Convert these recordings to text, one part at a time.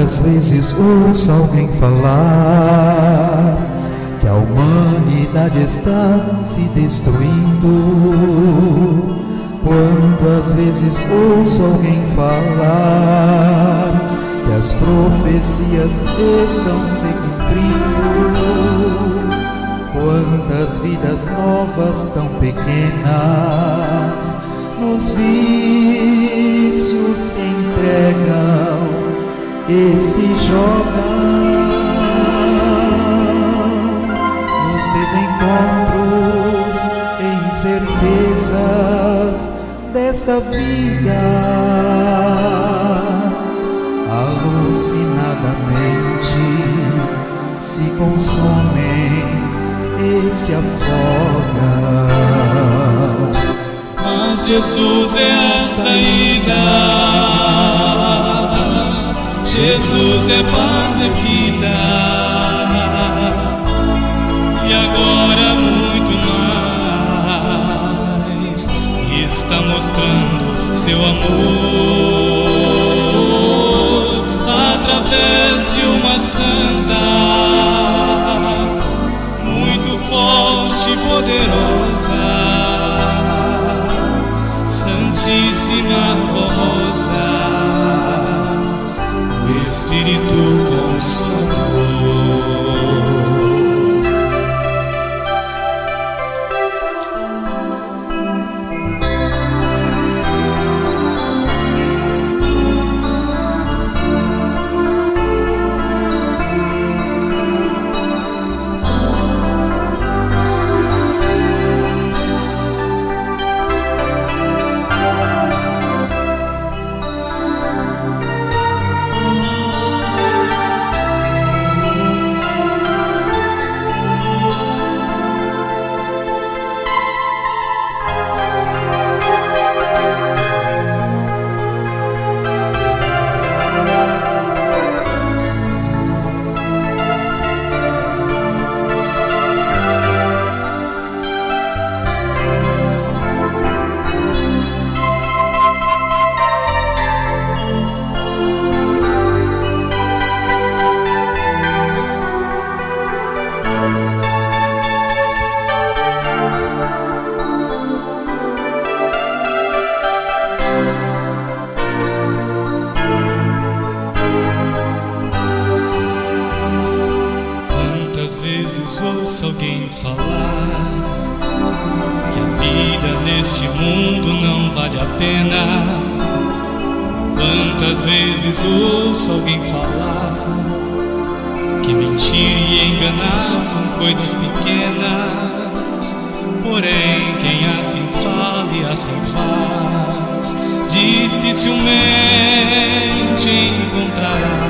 Quantas vezes ouço alguém falar que a humanidade está se destruindo? Quantas vezes ouço alguém falar que as profecias estão se cumprindo? Quantas vidas novas tão pequenas nos vícios se entregam e se jogam nos desencontros e incertezas desta vida, alucinadamente se consomem e se afogam. Mas Jesus é a saída, Jesus é paz e vida, e agora muito mais está mostrando seu amor através de uma santa, muito forte e poderosa, Santíssima Rosa, o Espírito Consolador. Ouço alguém falar que a vida neste mundo não vale a pena. Quantas vezes ouço alguém falar que mentir e enganar são coisas pequenas. Porém, quem assim fala e assim faz, dificilmente encontrará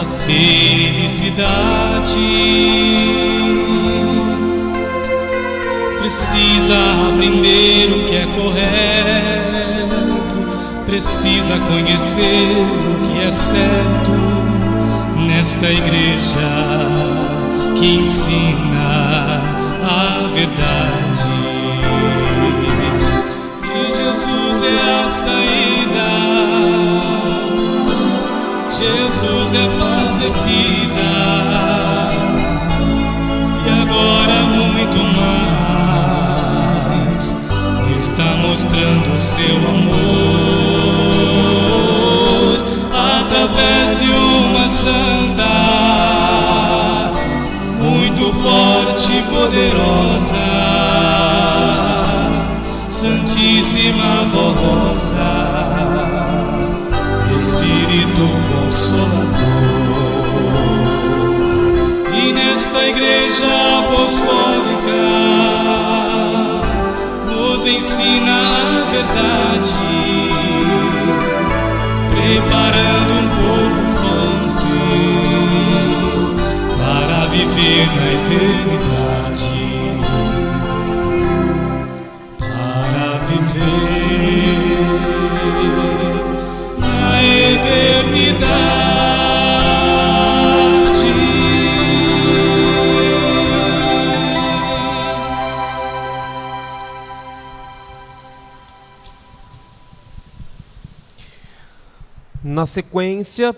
a felicidade. Precisa aprender o que é correto, precisa conhecer o que é certo nesta igreja que ensina a verdade. Que Jesus é a saída, Jesus é paz e vida, e agora muito mais está mostrando seu amor através de uma santa, muito forte e poderosa, Santíssima Rosa, Espírito Consolador. E nesta igreja apostólica nos ensina a verdade, preparando um povo santo para viver na eternidade, para viver na eternidade. Na sequência,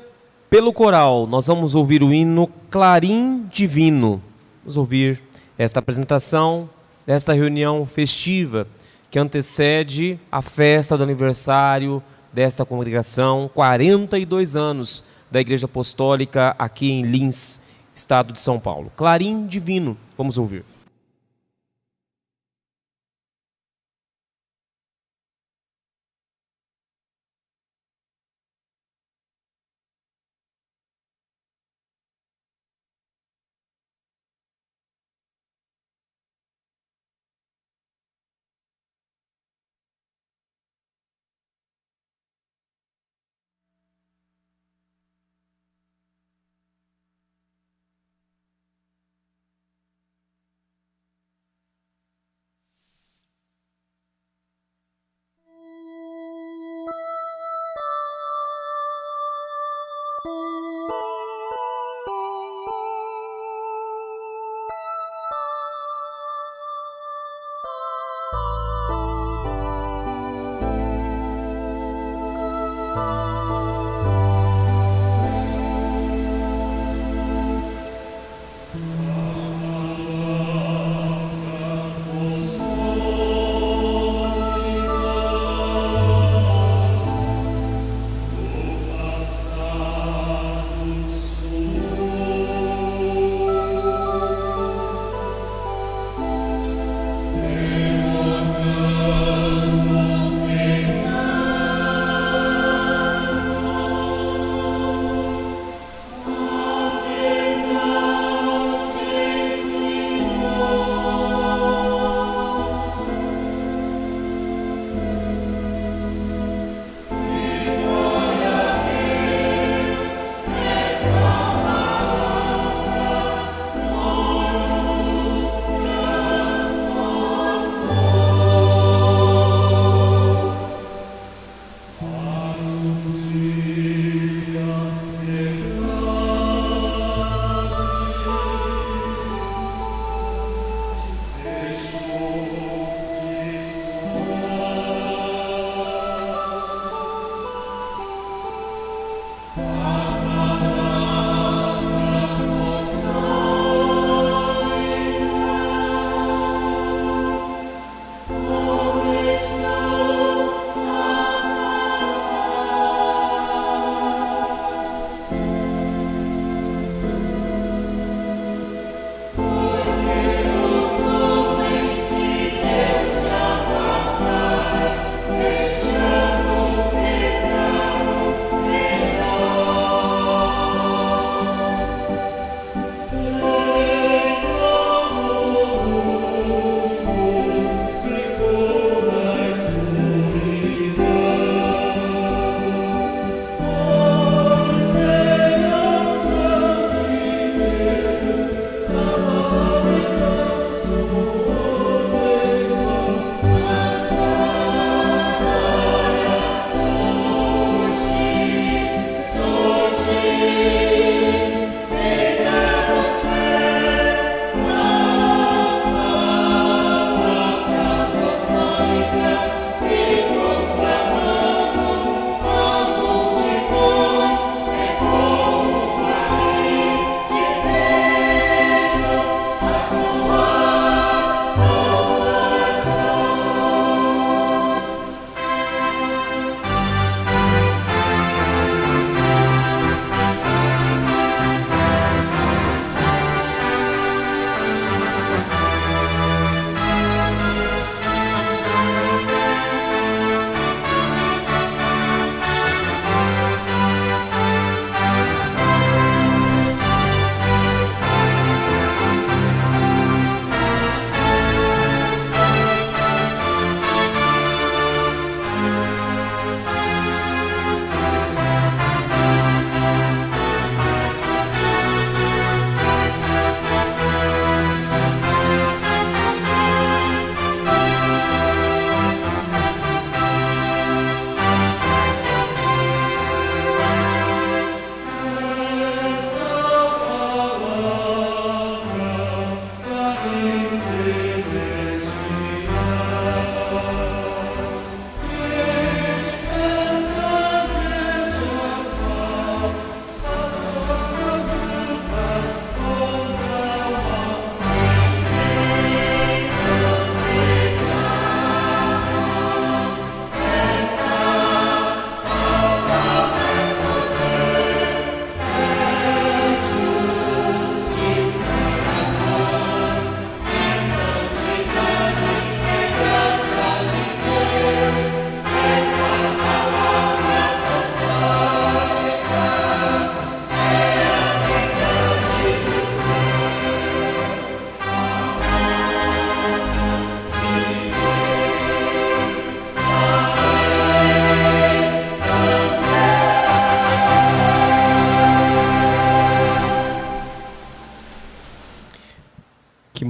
Pelo coral, nós vamos ouvir o hino Clarim Divino. Vamos ouvir esta apresentação desta reunião festiva que antecede a festa do aniversário desta congregação, 42 anos da Igreja Apostólica aqui em Lins, estado de São Paulo. Clarim Divino, vamos ouvir.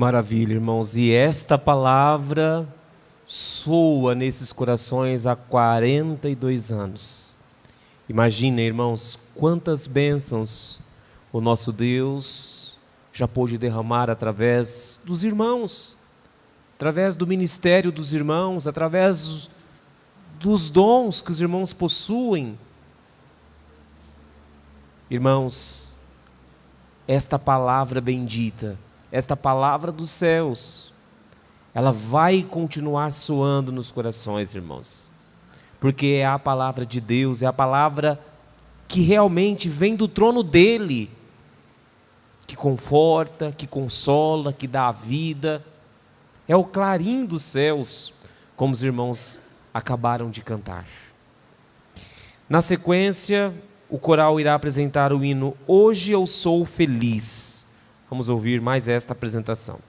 maravilha, irmãos. E esta palavra soa nesses corações há 42 anos. Imagina, irmãos, quantas bênçãos o nosso Deus já pôde derramar através dos irmãos, através do ministério dos irmãos, através dos dons que os irmãos possuem. Irmãos, esta palavra bendita, esta palavra dos céus, ela vai continuar soando nos corações, irmãos, porque é a palavra de Deus, é a palavra que realmente vem do trono dele, que conforta, que consola, que dá a vida. É o clarim dos céus, como os irmãos acabaram de cantar. Na sequência, o coral irá apresentar o hino Hoje Eu Sou Feliz. Vamos ouvir mais esta apresentação.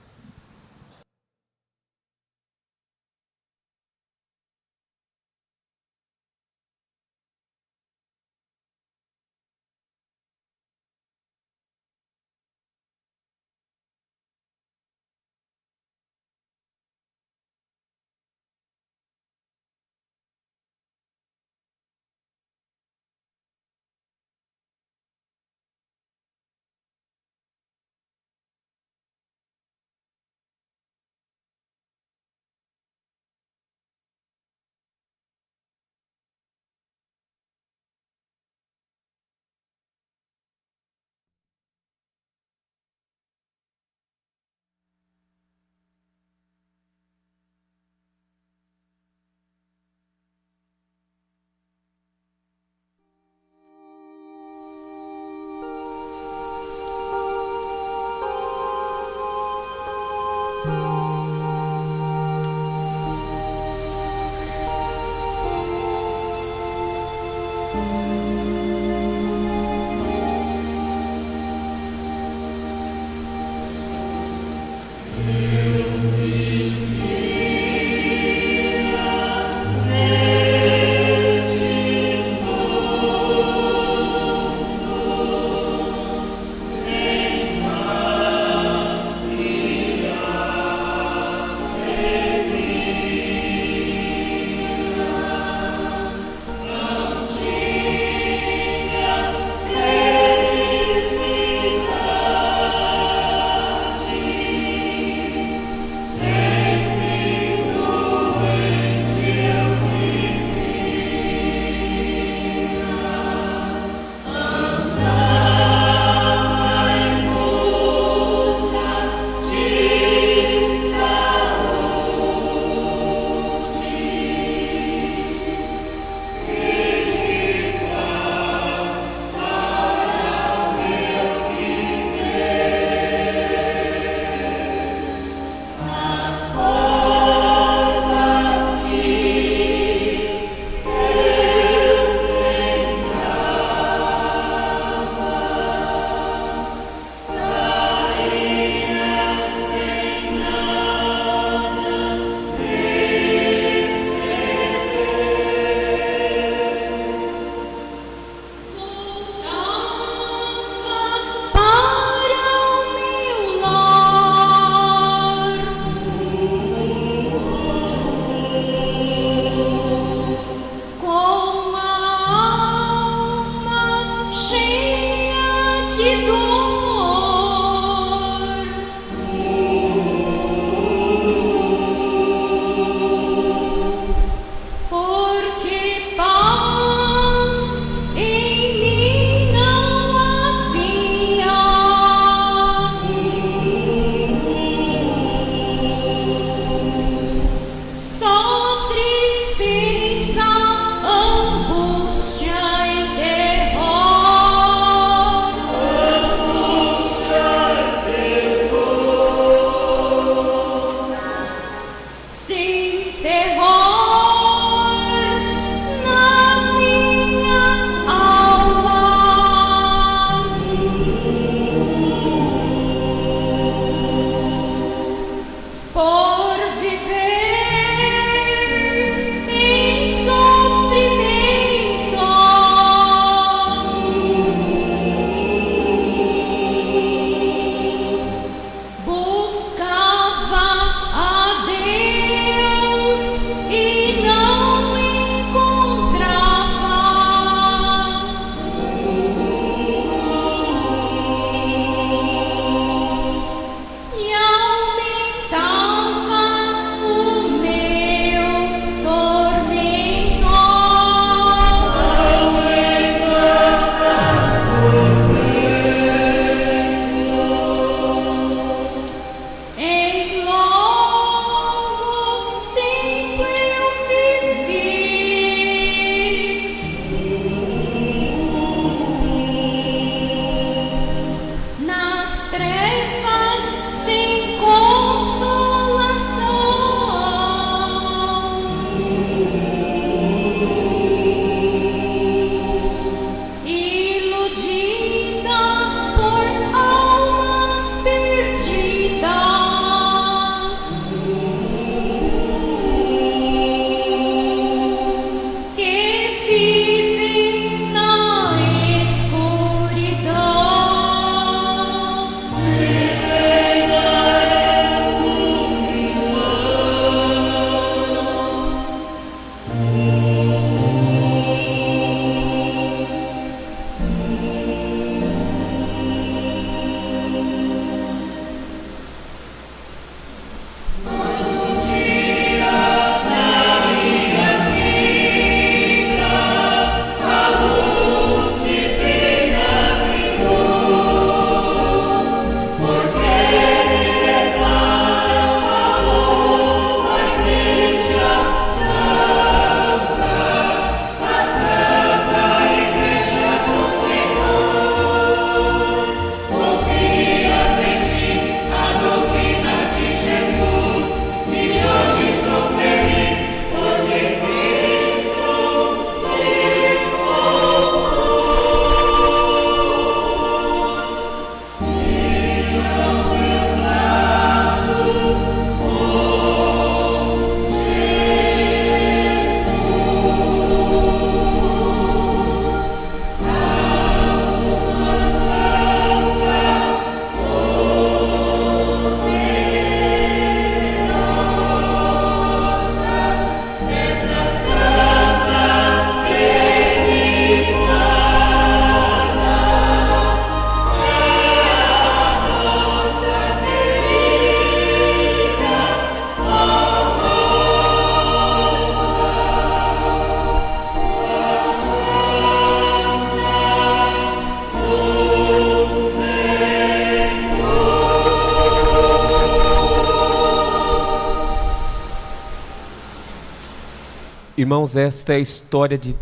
Irmãos, esta é a história de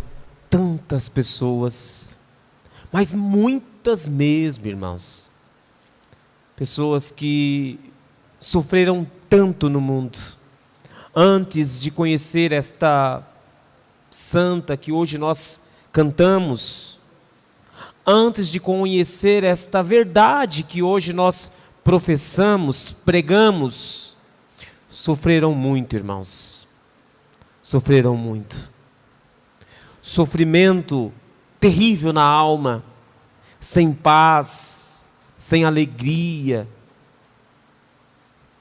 tantas pessoas, mas muitas mesmo, irmãos. Pessoas que sofreram tanto no mundo, antes de conhecer esta santa que hoje nós cantamos, antes de conhecer esta verdade que hoje nós professamos, pregamos, sofreram muito, irmãos. Sofreram muito. Sofrimento terrível na alma, sem paz, sem alegria.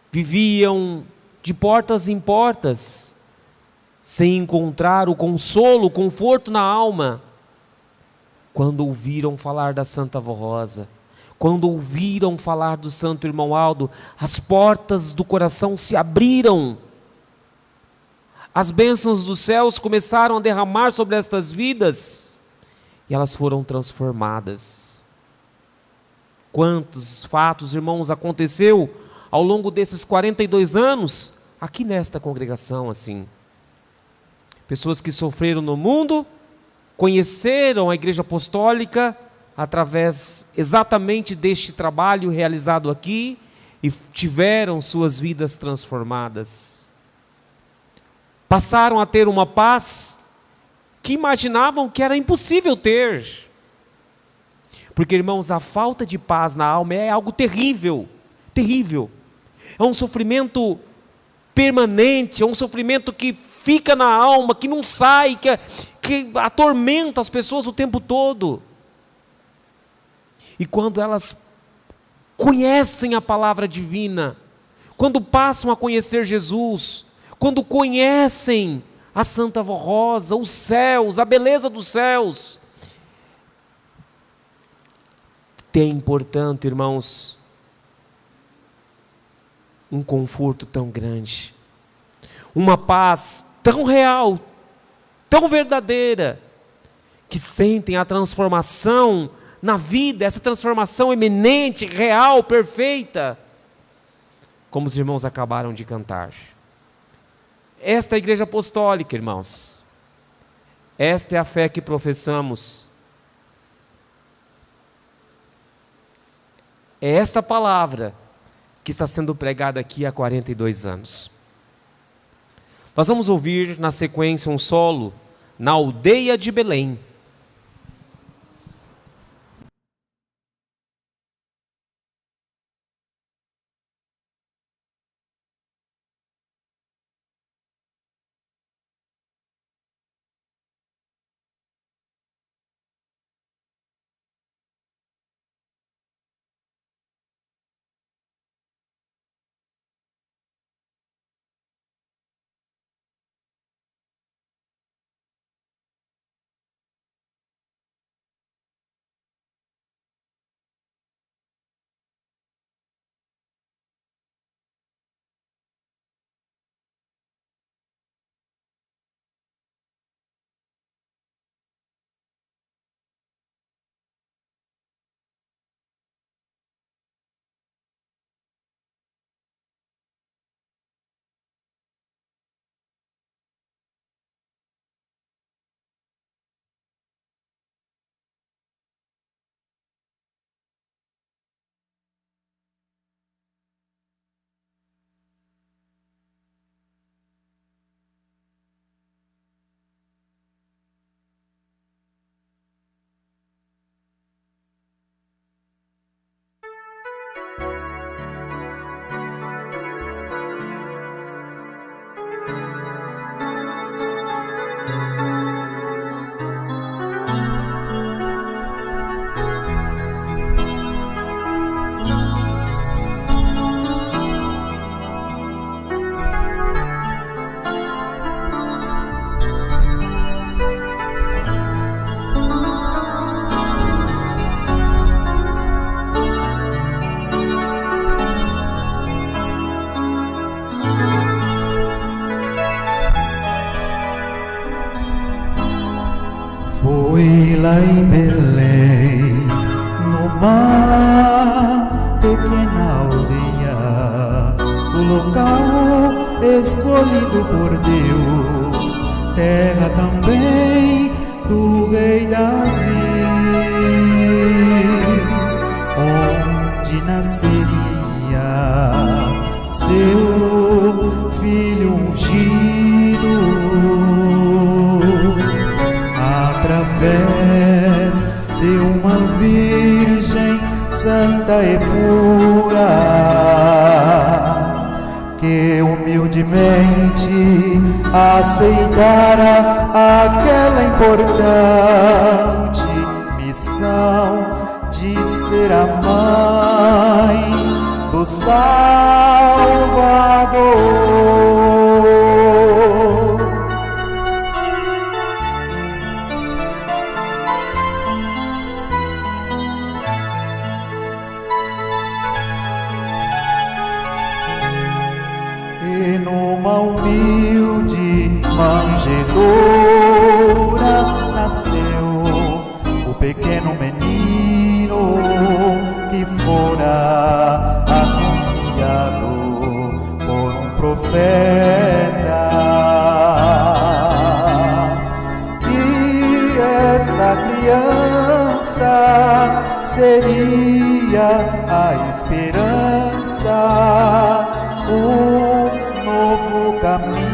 Viviam de portas em portas, sem encontrar o consolo, o conforto na alma. Quando ouviram falar da Santa Avó Rosa, quando ouviram falar do Santo Irmão Aldo, as portas do coração se abriram. As bênçãos dos céus começaram a derramar sobre estas vidas e elas foram transformadas. Quantos fatos, irmãos, aconteceu ao longo desses 42 anos aqui nesta congregação assim? Pessoas que sofreram no mundo, conheceram a Igreja Apostólica através exatamente deste trabalho realizado aqui e tiveram suas vidas transformadas. Passaram a ter uma paz que imaginavam que era impossível ter. Porque, irmãos, a falta de paz na alma é algo terrível, terrível. É um sofrimento permanente, é um sofrimento que fica na alma, que não sai, que atormenta as pessoas o tempo todo. E quando elas conhecem a palavra divina, quando passam a conhecer Jesus, quando conhecem a Santa Avó Rosa, os céus, a beleza dos céus, tem, portanto, irmãos, um conforto tão grande, uma paz tão real, tão verdadeira, que sentem a transformação na vida, essa transformação eminente, real, perfeita, como os irmãos acabaram de cantar. Esta é a Igreja Apostólica, irmãos. Esta é a fé que professamos. É esta palavra que está sendo pregada aqui há 42 anos. Nós vamos ouvir na sequência um solo na aldeia de Belém. Foi lá em Belém, numa pequena aldeia, o local escolhido por Deus terra também do rei Davi, onde nasceria seu filho ungido, através de uma virgem santa e pura, que humildemente aceitara aquela importante missão de ser a mãe do Salvador. E numa humilde manjedoura nasceu o pequeno menino que fora anunciado por um profeta, que esta criança seria a esperança, novo caminho,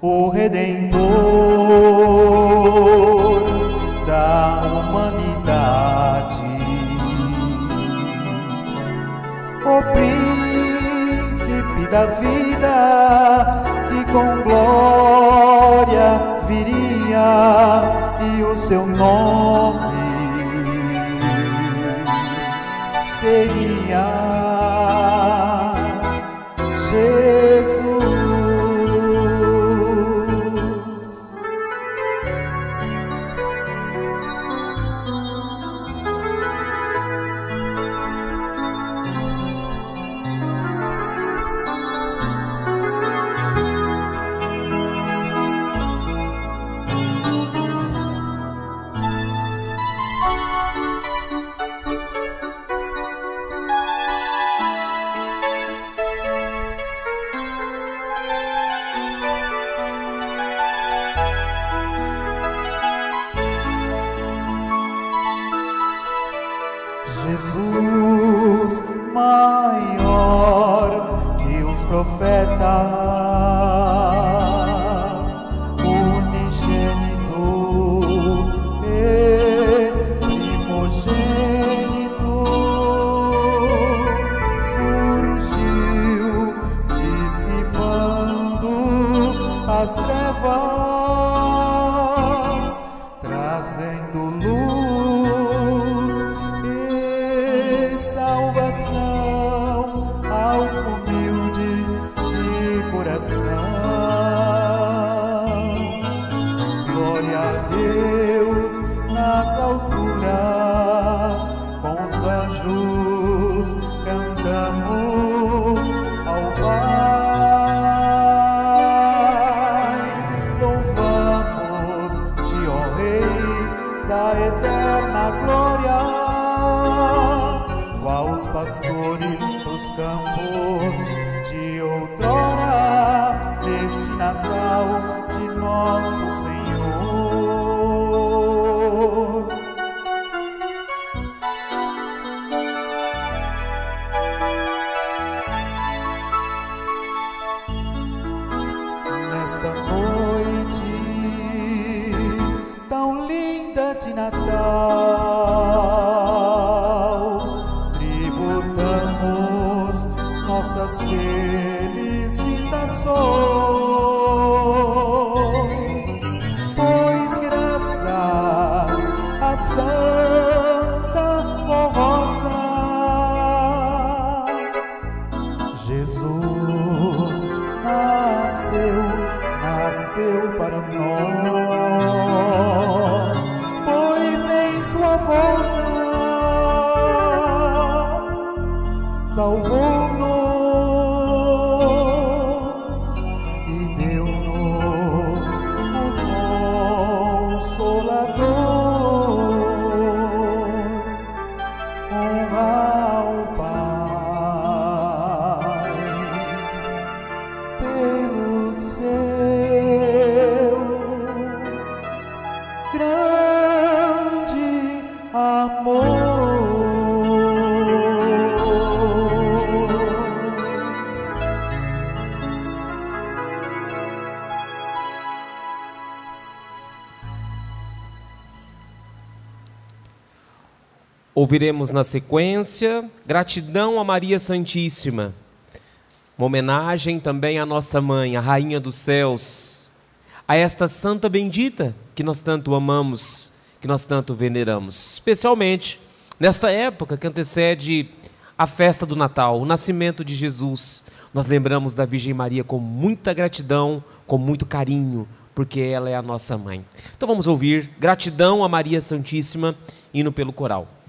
o Redentor da humanidade, o príncipe da vida que com glória viria, e o seu nome seria Jesus. Jesus maior que os profetas, unigênito e primogênito, surgiu dissipando as trevas, trazendo luz salvação aos humildes de coração. Glória a Deus nas alturas, com os anjos cantamos ao Pai. Louvamos-te, ó Rei da eterna glória, aos pastores dos campos de outrora, neste Natal de nosso Senhor. Nesta noite tão linda de Natal, nossas felicitações, pois graças a Santa Formosa, Jesus nasceu para nós, pois em sua volta salvou-nos e deu-nos o Consolador. Honra ao Pai pelo Ouviremos na sequência Gratidão a Maria Santíssima, uma homenagem também à nossa mãe, a Rainha dos Céus, a esta santa bendita que nós tanto amamos, que nós tanto veneramos, especialmente nesta época que antecede a festa do Natal, o nascimento de Jesus. Nós lembramos da Virgem Maria com muita gratidão, com muito carinho, porque ela é a nossa mãe. Então vamos ouvir Gratidão a Maria Santíssima, hino pelo coral.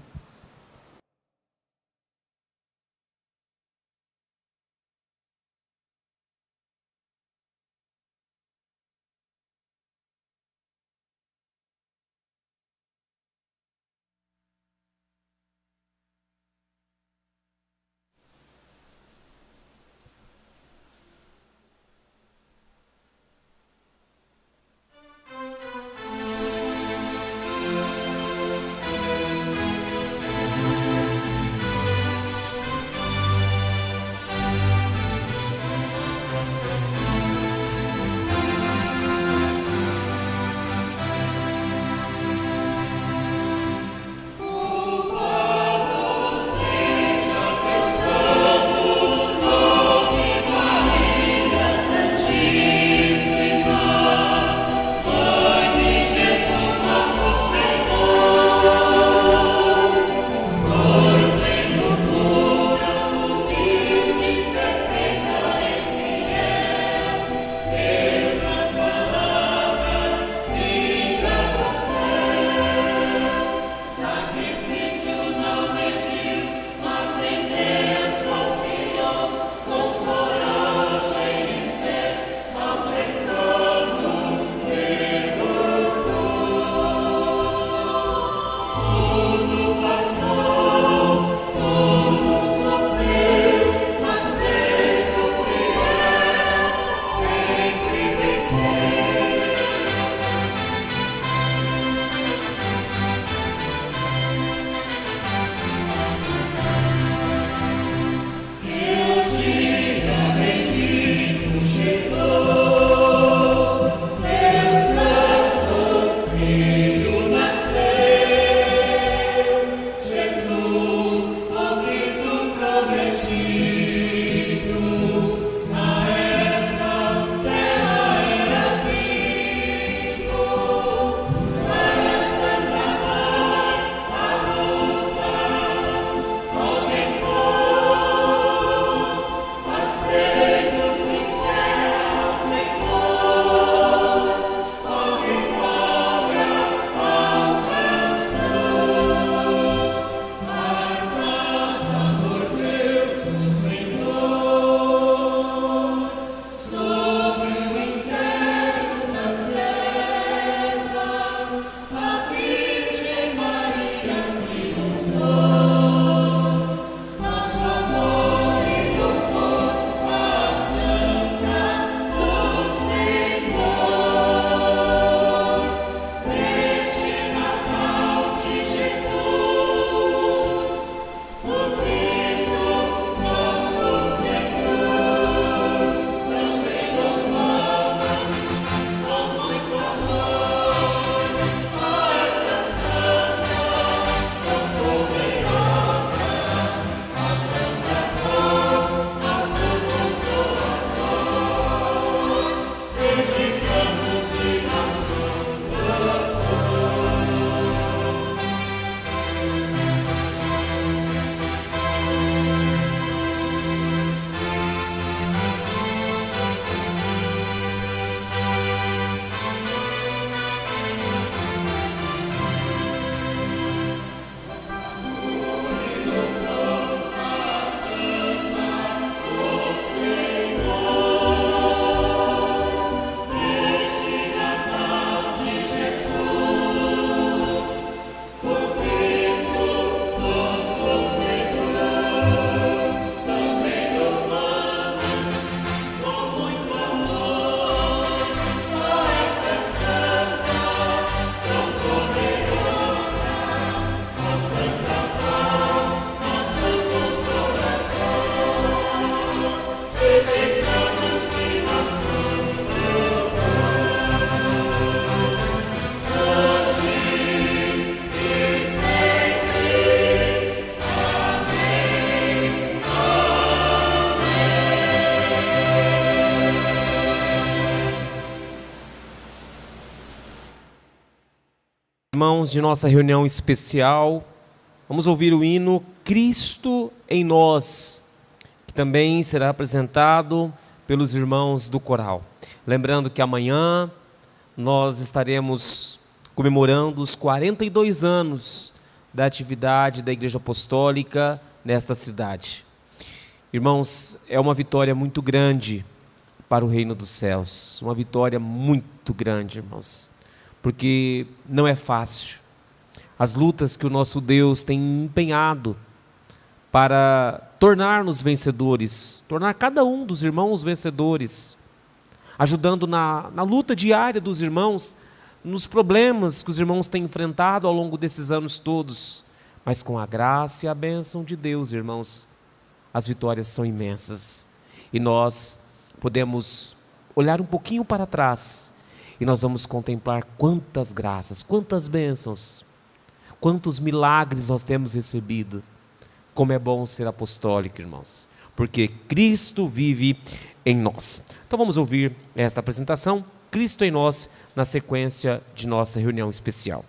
irmãos, de nossa reunião especial. Vamos ouvir o hino Cristo em Nós, que também será apresentado pelos irmãos do coral. Lembrando que amanhã nós estaremos comemorando os 42 anos da atividade da Igreja Apostólica nesta cidade. Irmãos, é uma vitória muito grande para o reino dos céus, uma vitória muito grande, irmãos, porque não é fácil. As lutas que o nosso Deus tem empenhado para tornar-nos vencedores, tornar cada um dos irmãos vencedores, ajudando na luta diária dos irmãos, nos problemas que os irmãos têm enfrentado ao longo desses anos todos. Mas com a graça e a bênção de Deus, irmãos, as vitórias são imensas. E nós podemos olhar um pouquinho para trás e nós vamos contemplar quantas graças, quantas bênçãos, quantos milagres nós temos recebido. Como é bom ser apostólico, irmãos, porque Cristo vive em nós. Então vamos ouvir esta apresentação, Cristo em Nós, na sequência de nossa reunião especial.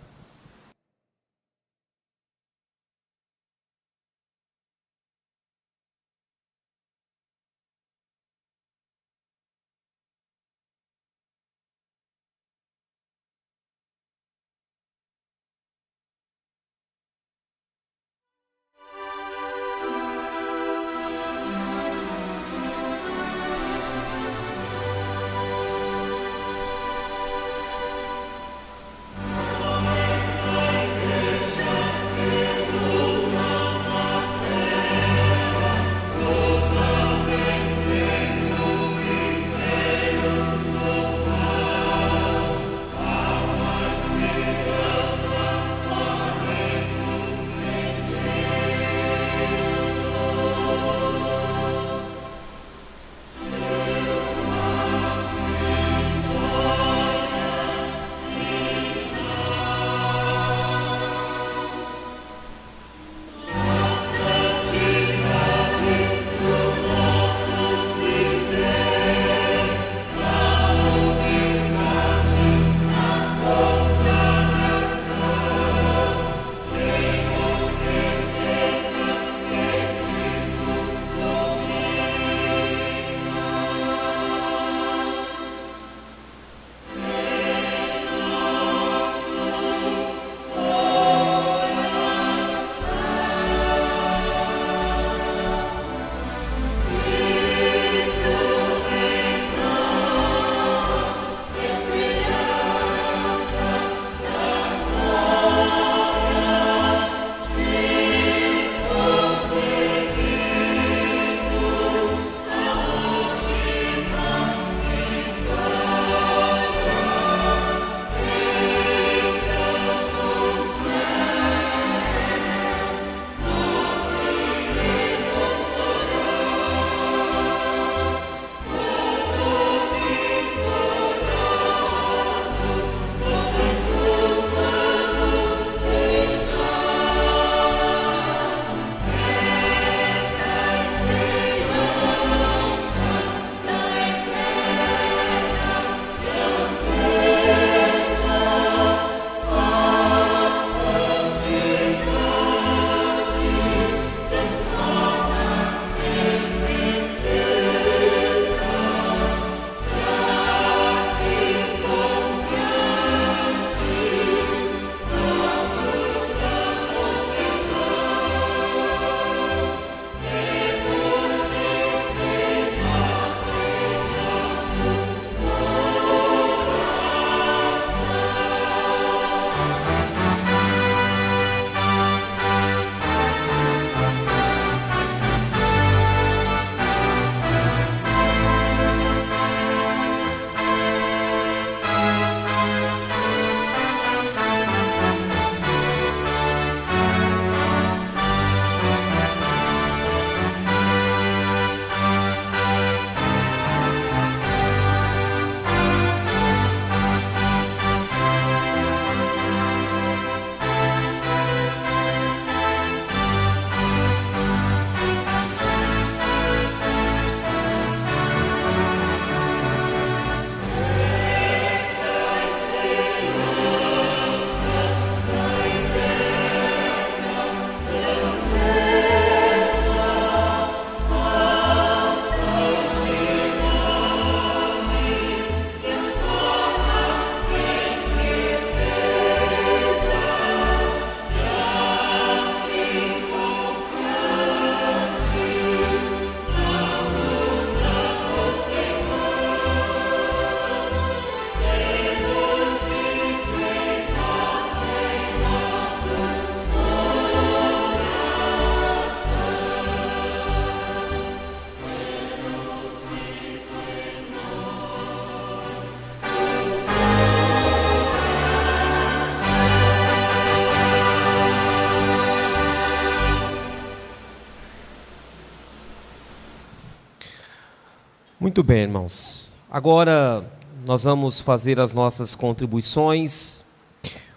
Muito bem, irmãos. Agora nós vamos fazer as nossas contribuições,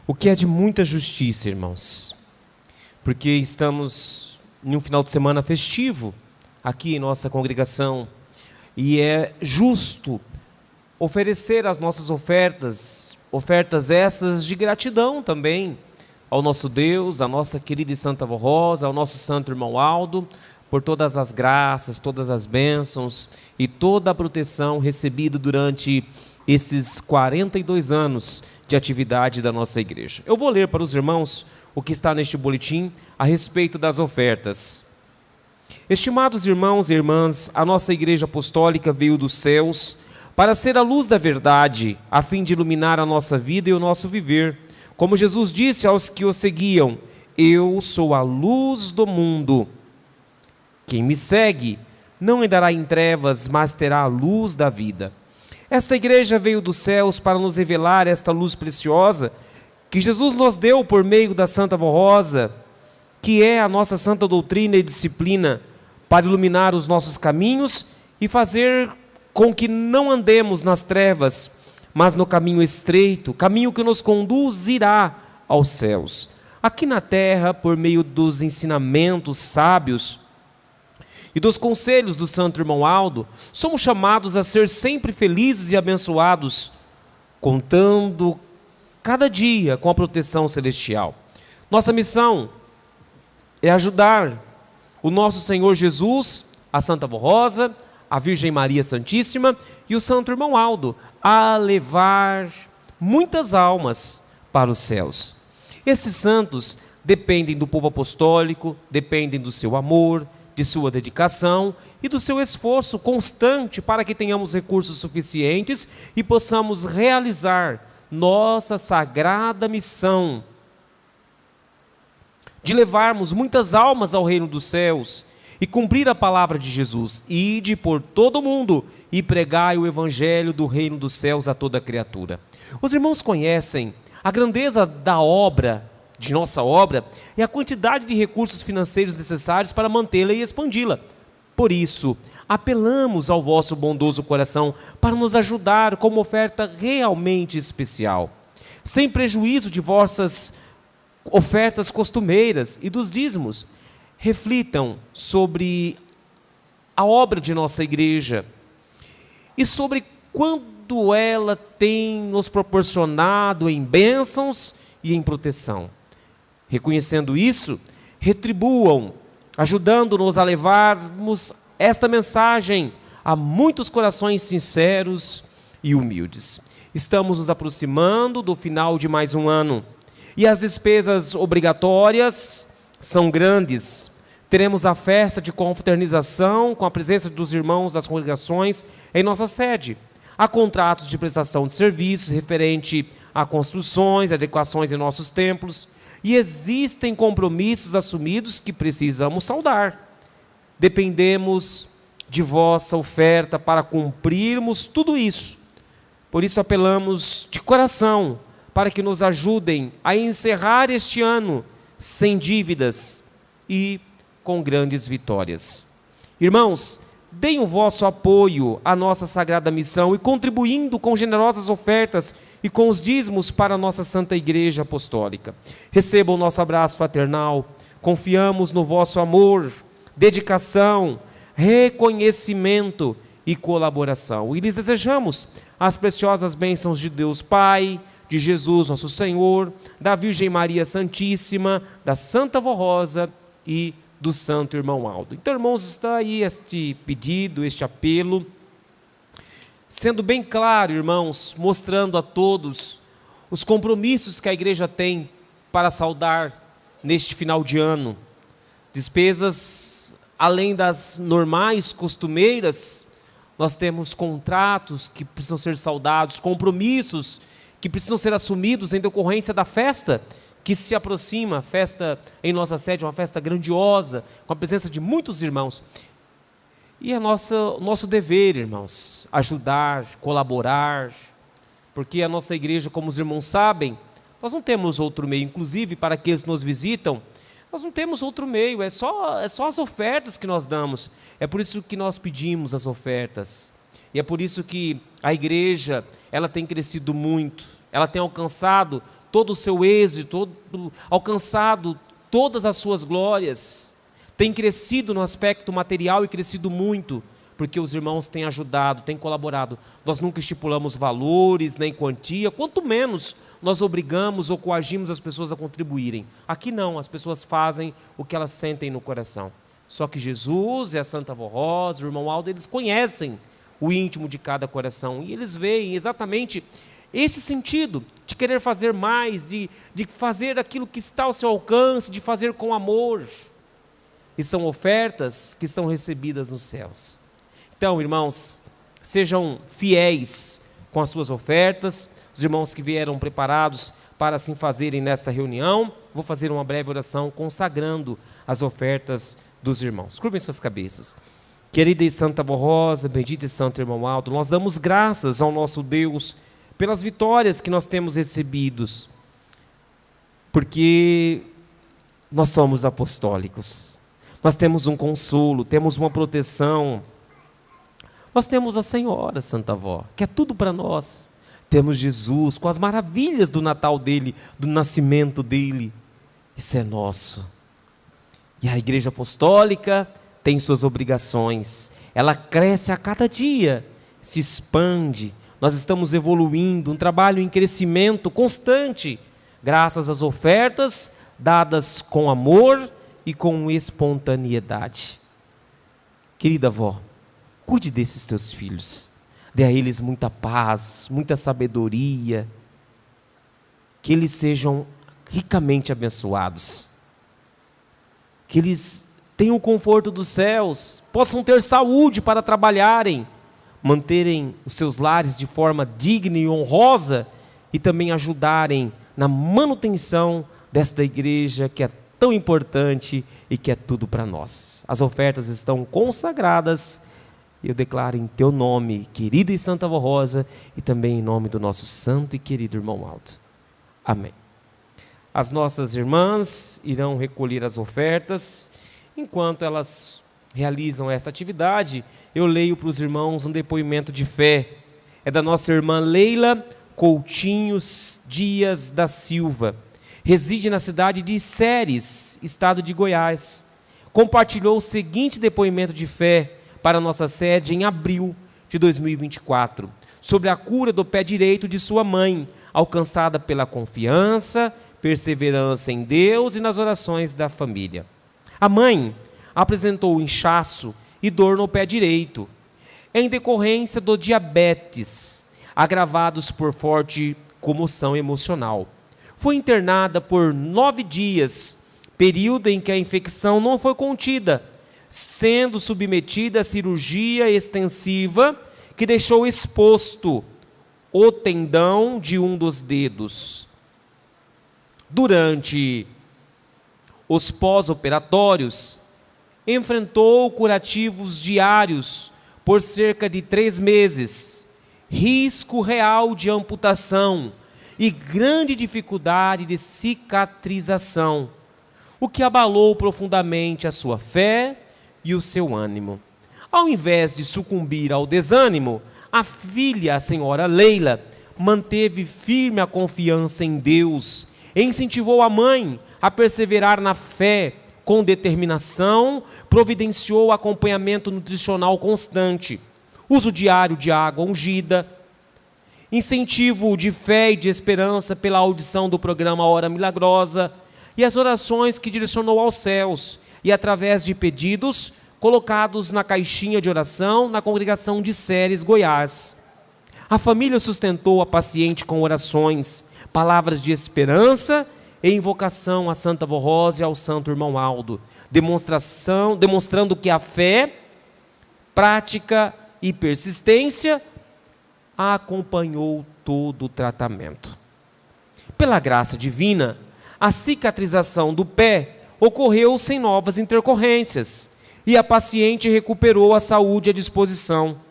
o que é de muita justiça, irmãos, porque estamos em um final de semana festivo aqui em nossa congregação e é justo oferecer as nossas ofertas essas de gratidão também ao nosso Deus, à nossa querida e santa avó Rosa, ao nosso santo irmão Aldo, por todas as graças, todas as bênçãos e toda a proteção recebida durante esses 42 anos de atividade da nossa igreja. Eu vou ler para os irmãos o que está neste boletim a respeito das ofertas. Estimados irmãos e irmãs, a nossa igreja apostólica veio dos céus para ser a luz da verdade, a fim de iluminar a nossa vida e o nosso viver. Como Jesus disse aos que o seguiam: eu sou a luz do mundo. Quem me segue não andará em trevas, mas terá a luz da vida. Esta igreja veio dos céus para nos revelar esta luz preciosa que Jesus nos deu por meio da Santa Avó Rosa, que é a nossa santa doutrina e disciplina, para iluminar os nossos caminhos e fazer com que não andemos nas trevas, mas no caminho estreito, caminho que nos conduzirá aos céus. Aqui na terra, por meio dos ensinamentos sábios e dos conselhos do santo irmão Aldo, somos chamados a ser sempre felizes e abençoados, contando cada dia com a proteção celestial. Nossa missão é ajudar o nosso Senhor Jesus, a Santa Avó Rosa, a Virgem Maria Santíssima e o santo irmão Aldo a levar muitas almas para os céus. Esses santos dependem do povo apostólico, dependem do seu amor, de sua dedicação e do seu esforço constante para que tenhamos recursos suficientes e possamos realizar nossa sagrada missão de levarmos muitas almas ao reino dos céus e cumprir a palavra de Jesus: ide por todo o mundo e pregai o evangelho do reino dos céus a toda criatura. Os irmãos conhecem a grandeza da obra, de nossa obra, e a quantidade de recursos financeiros necessários para mantê-la e expandi-la. Por isso, apelamos ao vosso bondoso coração para nos ajudar com uma oferta realmente especial, sem prejuízo de vossas ofertas costumeiras e dos dízimos. Reflitam sobre a obra de nossa igreja e sobre quando ela tem nos proporcionado em bênçãos e em proteção. Reconhecendo isso, retribuam, ajudando-nos a levarmos esta mensagem a muitos corações sinceros e humildes. Estamos nos aproximando do final de mais um ano e as despesas obrigatórias são grandes. Teremos a festa de confraternização com a presença dos irmãos das congregações em nossa sede. Há contratos de prestação de serviços referente a construções, adequações em nossos templos, e existem compromissos assumidos que precisamos saldar. Dependemos de vossa oferta para cumprirmos tudo isso. Por isso apelamos de coração para que nos ajudem a encerrar este ano sem dívidas e com grandes vitórias. Irmãos, deem o vosso apoio à nossa sagrada missão e contribuindo com generosas ofertas e com os dízimos para a nossa Santa Igreja Apostólica. Recebam o nosso abraço fraternal, confiamos no vosso amor, dedicação, reconhecimento e colaboração. E lhes desejamos as preciosas bênçãos de Deus Pai, de Jesus nosso Senhor, da Virgem Maria Santíssima, da Santa Avó Rosa e do santo irmão Aldo. Então, irmãos, está aí este pedido, este apelo, sendo bem claro, irmãos, mostrando a todos os compromissos que a igreja tem para saldar neste final de ano. Despesas, além das normais, costumeiras, nós temos contratos que precisam ser saldados, compromissos que precisam ser assumidos em decorrência da festa que se aproxima, a festa em nossa sede, uma festa grandiosa, com a presença de muitos irmãos. E é nosso dever, irmãos, ajudar, colaborar, porque a nossa igreja, como os irmãos sabem, nós não temos outro meio, inclusive para aqueles que nos visitam, nós não temos outro meio, é só as ofertas que nós damos. É por isso que nós pedimos as ofertas. E é por isso que a igreja, ela tem crescido muito, ela tem alcançado todo o seu êxito, alcançado todas as suas glórias, tem crescido no aspecto material e crescido muito, porque os irmãos têm ajudado, têm colaborado. Nós nunca estipulamos valores, nem quantia, quanto menos nós obrigamos ou coagimos as pessoas a contribuírem. Aqui não, as pessoas fazem o que elas sentem no coração. Só que Jesus e a Santa Avó Rosa, o irmão Aldo, eles conhecem o íntimo de cada coração, e eles veem exatamente esse sentido de querer fazer mais, de fazer aquilo que está ao seu alcance, de fazer com amor. E são ofertas que são recebidas nos céus. Então, irmãos, sejam fiéis com as suas ofertas. Os irmãos que vieram preparados para assim fazerem nesta reunião, vou fazer uma breve oração consagrando as ofertas dos irmãos. Curvem suas cabeças. Querida e Santa Avó Rosa, bendito e santo irmão Aldo, nós damos graças ao nosso Deus pelas vitórias que nós temos recebidos, porque nós somos apostólicos, nós temos um consolo, temos uma proteção, nós temos a Senhora Santa Avó, que é tudo para nós, temos Jesus com as maravilhas do Natal dele, do nascimento dele, isso é nosso. E a Igreja Apostólica tem suas obrigações, ela cresce a cada dia, se expande, nós estamos evoluindo, um trabalho em crescimento constante, graças às ofertas dadas com amor e com espontaneidade. Querida avó, cuide desses teus filhos, dê a eles muita paz, muita sabedoria, que eles sejam ricamente abençoados, que eles tenham o conforto dos céus, possam ter saúde para trabalharem, manterem os seus lares de forma digna e honrosa e também ajudarem na manutenção desta igreja que é tão importante e que é tudo para nós. As ofertas estão consagradas e eu declaro em teu nome, querida e Santa Avó Rosa, e também em nome do nosso santo e querido irmão Aldo. Amém. As nossas irmãs irão recolher as ofertas. Enquanto elas realizam esta atividade, eu leio para os irmãos um depoimento de fé. É da nossa irmã Leila Coutinho Dias da Silva. Reside na cidade de Ceres, estado de Goiás. Compartilhou o seguinte depoimento de fé para a nossa sede em abril de 2024, sobre a cura do pé direito de sua mãe, alcançada pela confiança, perseverança em Deus e nas orações da família. A mãe apresentou inchaço e dor no pé direito, em decorrência do diabetes, agravados por forte comoção emocional. Foi internada por 9 dias, período em que a infecção não foi contida, sendo submetida a cirurgia extensiva que deixou exposto o tendão de um dos dedos. Durante os pós-operatórios, enfrentou curativos diários por cerca de 3 meses, risco real de amputação e grande dificuldade de cicatrização, o que abalou profundamente a sua fé e o seu ânimo. Ao invés de sucumbir ao desânimo, a filha, a senhora Leila, manteve firme a confiança em Deus, e incentivou a mãe a perseverar na fé com determinação, providenciou acompanhamento nutricional constante, uso diário de água ungida, incentivo de fé e de esperança pela audição do programa Hora Milagrosa e as orações que direcionou aos céus e através de pedidos colocados na caixinha de oração na congregação de Ceres, Goiás. A família sustentou a paciente com orações, palavras de esperança e invocação à Santa Avó Rosa e ao Santo Irmão Aldo, demonstrando que a fé, prática e persistência acompanhou todo o tratamento. Pela graça divina, a cicatrização do pé ocorreu sem novas intercorrências e a paciente recuperou a saúde e a disposição.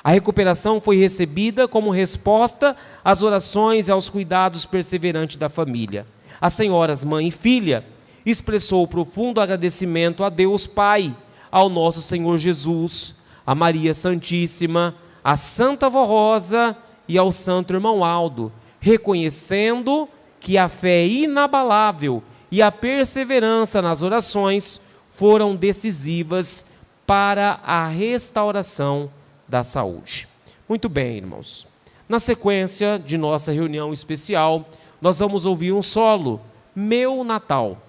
A recuperação foi recebida como resposta às orações e aos cuidados perseverantes da família. As senhoras mãe e filha expressou profundo agradecimento a Deus Pai, ao nosso Senhor Jesus, a Maria Santíssima, à Santa Vó Rosa e ao Santo Irmão Aldo, reconhecendo que a fé inabalável e a perseverança nas orações foram decisivas para a restauração da saúde. Muito bem, irmãos. Na sequência de nossa reunião especial, nós vamos ouvir um solo, Meu Natal.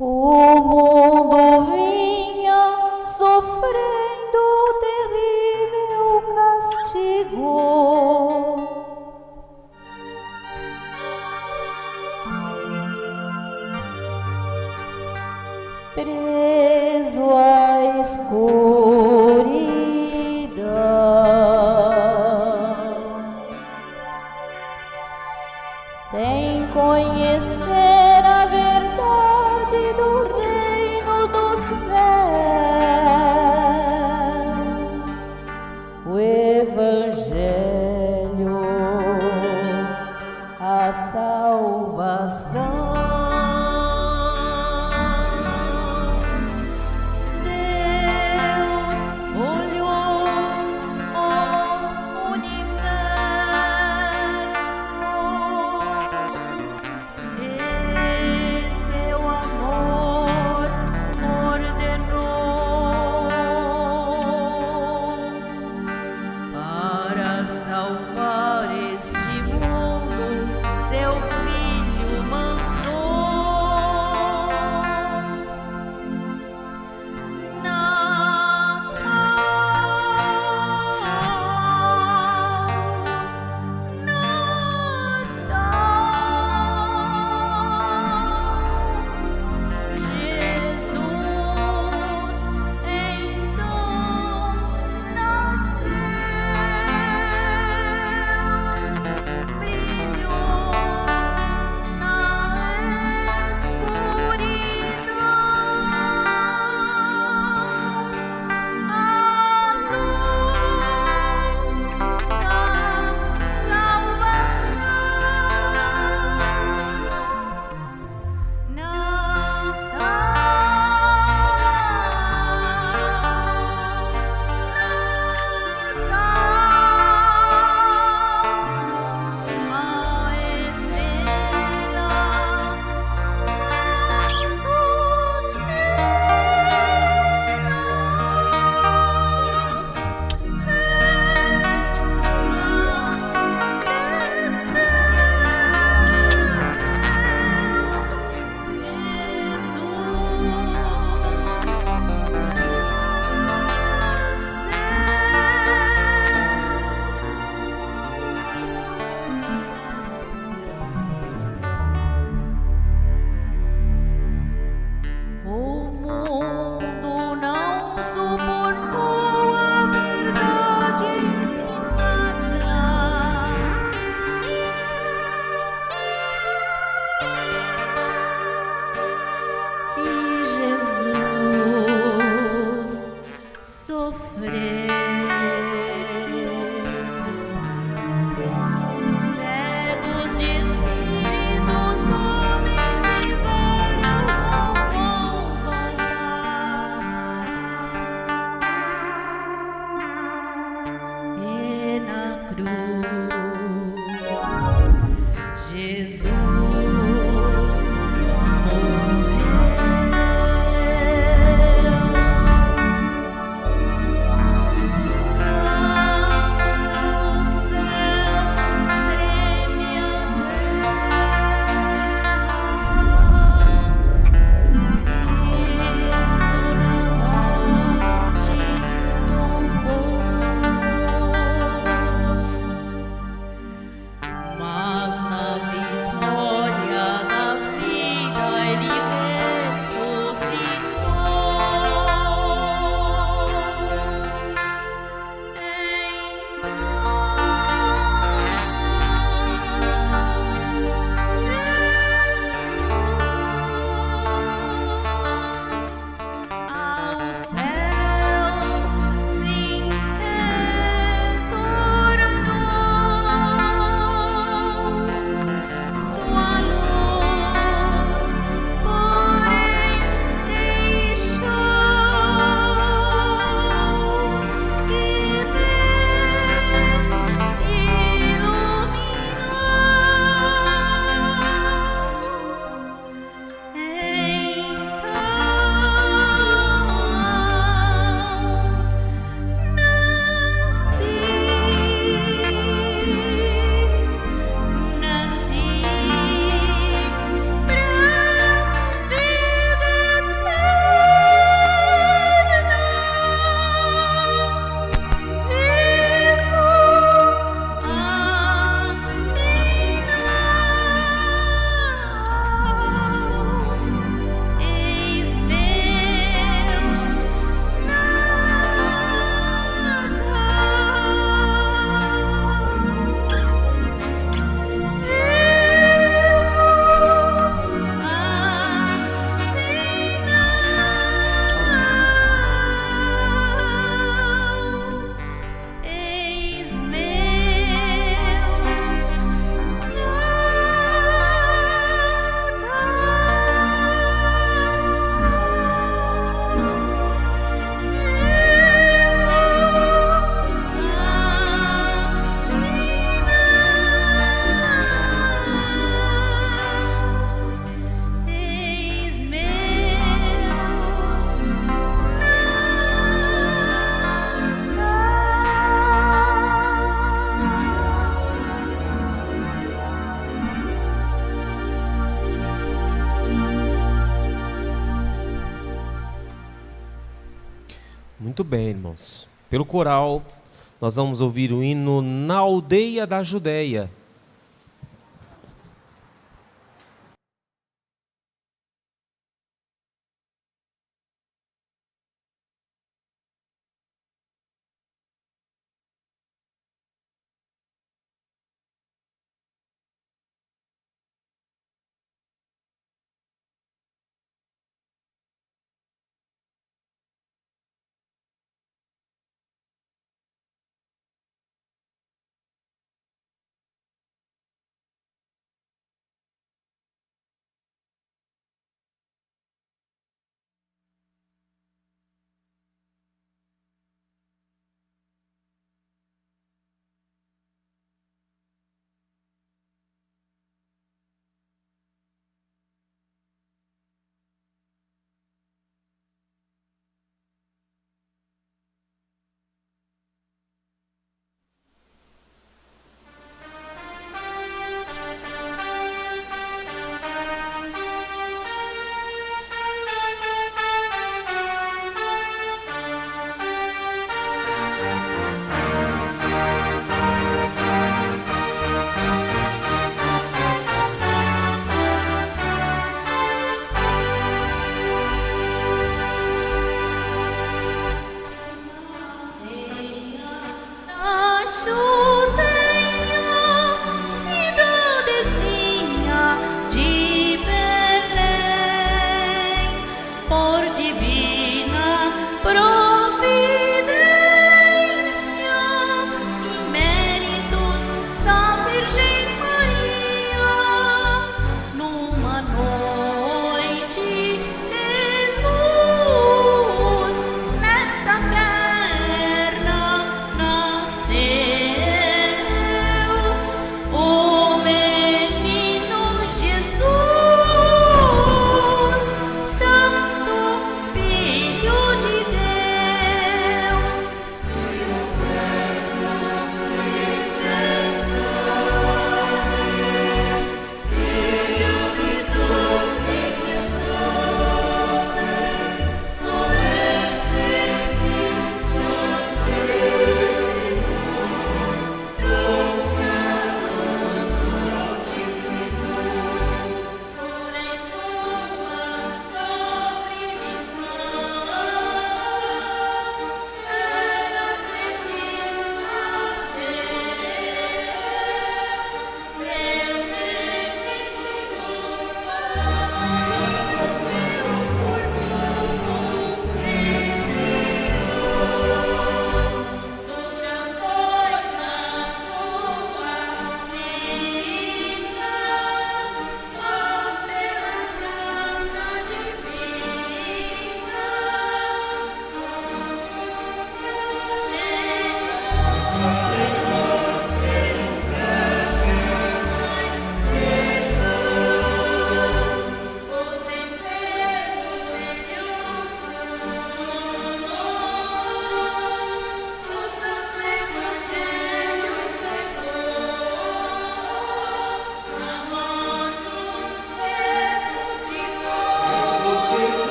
O mundo vinha sofrendo terrível castigo. Preso à escuridão, sem conhecer a verdade do reino do céu, o Evangelho, a salvação. Deus Muito bem, irmãos. Pelo coral, nós vamos ouvir o hino Na Aldeia da Judéia. Filho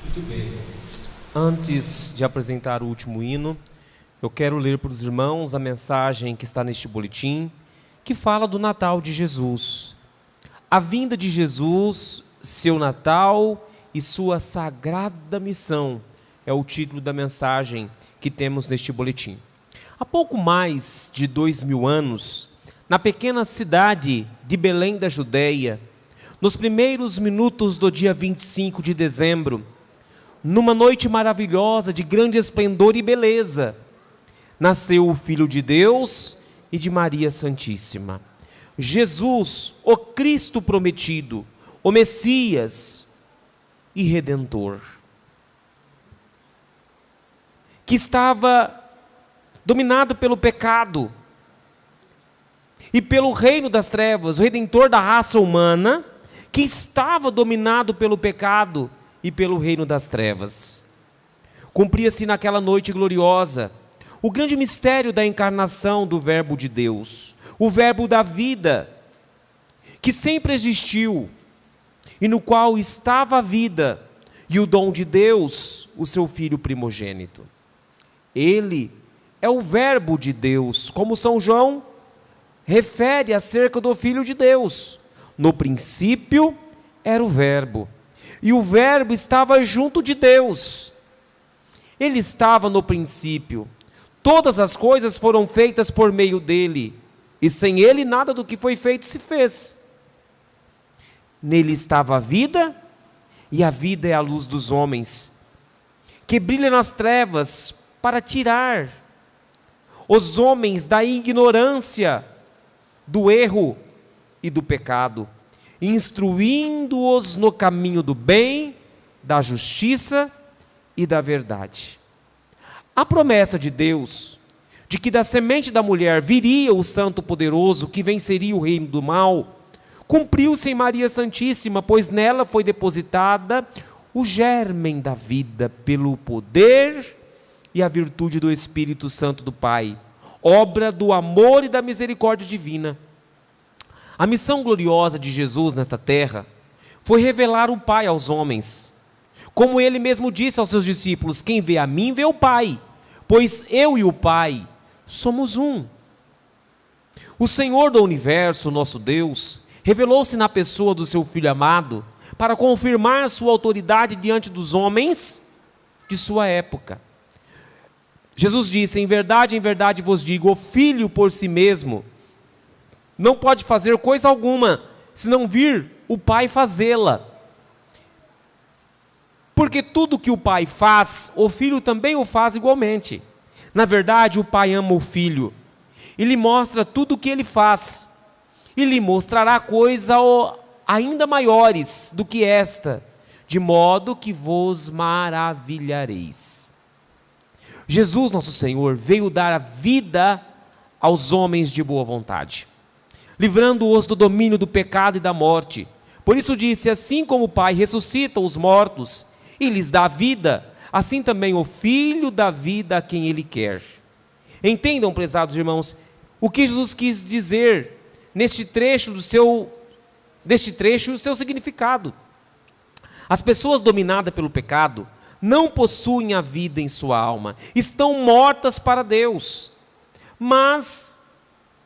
Muito bem. Antes de apresentar o último hino, eu quero ler para os irmãos a mensagem que está neste boletim, que fala do Natal de Jesus. A vinda de Jesus, seu Natal e sua sagrada missão é o título da mensagem que temos neste boletim. Há pouco mais de 2000 anos, na pequena cidade de Belém da Judeia, nos primeiros minutos do dia 25 de dezembro, numa noite maravilhosa de grande esplendor e beleza, nasceu o Filho de Deus e de Maria Santíssima. Jesus, o Cristo prometido, o Messias e Redentor, que estava dominado pelo pecado e pelo reino das trevas, o Redentor da raça humana, que estava dominado pelo pecado e pelo reino das trevas. Cumpria-se naquela noite gloriosa o grande mistério da encarnação do Verbo de Deus, o Verbo da vida, que sempre existiu e no qual estava a vida e o dom de Deus, o seu Filho primogênito. Ele é o Verbo de Deus, como São João refere acerca do Filho de Deus. No princípio era o Verbo, e o Verbo estava junto de Deus. Ele estava no princípio. Todas as coisas foram feitas por meio dele, e sem ele nada do que foi feito se fez. Nele estava a vida, e a vida é a luz dos homens, que brilha nas trevas para tirar os homens da ignorância, do erro e do pecado, instruindo-os no caminho do bem, da justiça e da verdade. A promessa de Deus, de que da semente da mulher viria o Santo Poderoso, que venceria o reino do mal, cumpriu-se em Maria Santíssima, pois nela foi depositada o germen da vida, pelo poder e a virtude do Espírito Santo do Pai, obra do amor e da misericórdia divina. A missão gloriosa de Jesus nesta terra foi revelar o Pai aos homens. Como ele mesmo disse aos seus discípulos: quem vê a mim vê o Pai, pois eu e o Pai somos um. O Senhor do Universo, nosso Deus, revelou-se na pessoa do seu Filho amado para confirmar sua autoridade diante dos homens de sua época. Jesus disse: em verdade vos digo, o Filho por si mesmo não pode fazer coisa alguma, se não vir o Pai fazê-la. Porque tudo que o Pai faz, o Filho também o faz igualmente. Na verdade, o Pai ama o Filho e lhe mostra tudo o que ele faz, e lhe mostrará coisas ainda maiores do que esta, de modo que vos maravilhareis. Jesus, nosso Senhor, veio dar a vida aos homens de boa vontade, livrando-os do domínio do pecado e da morte. Por isso disse: assim como o Pai ressuscita os mortos e lhes dá vida, assim também o Filho dá vida a quem Ele quer. Entendam, prezados irmãos, o que Jesus quis dizer neste trecho o seu significado. As pessoas dominadas pelo pecado não possuem a vida em sua alma, estão mortas para Deus, mas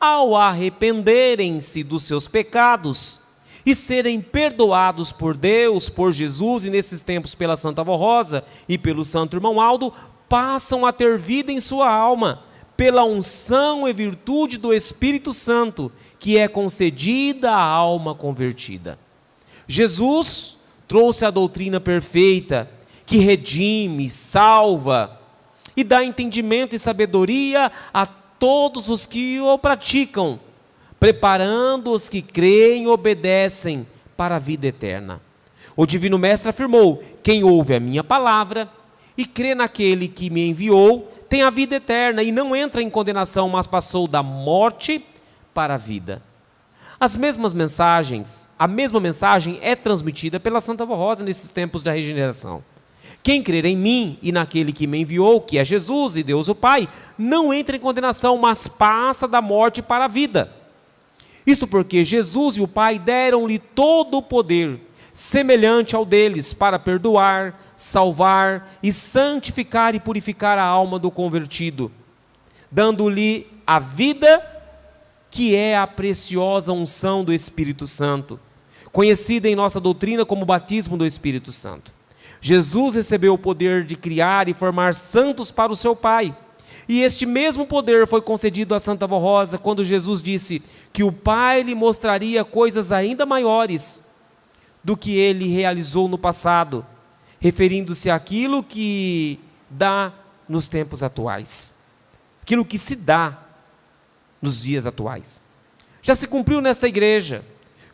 ao arrependerem-se dos seus pecados e serem perdoados por Deus, por Jesus, e nesses tempos pela Santa Avó Rosa e pelo Santo Irmão Aldo, passam a ter vida em sua alma, pela unção e virtude do Espírito Santo, que é concedida à alma convertida. Jesus trouxe a doutrina perfeita, que redime, salva e dá entendimento e sabedoria a todos os que o praticam, preparando os que creem e obedecem para a vida eterna. O Divino Mestre afirmou: quem ouve a minha palavra e crê naquele que me enviou, tem a vida eterna e não entra em condenação, mas passou da morte para a vida. A mesma mensagem é transmitida pela Santa Avó Rosa nesses tempos da regeneração. Quem crer em mim e naquele que me enviou, que é Jesus e Deus o Pai, não entra em condenação, mas passa da morte para a vida. Isso porque Jesus e o Pai deram-lhe todo o poder, semelhante ao deles, para perdoar, salvar e santificar e purificar a alma do convertido, dando-lhe a vida que é a preciosa unção do Espírito Santo, conhecida em nossa doutrina como batismo do Espírito Santo. Jesus recebeu o poder de criar e formar santos para o seu Pai, e este mesmo poder foi concedido a Santa Avó Rosa quando Jesus disse que o Pai lhe mostraria coisas ainda maiores do que ele realizou no passado, referindo-se àquilo que dá nos tempos atuais, aquilo que se dá nos dias atuais. Já se cumpriu nesta igreja,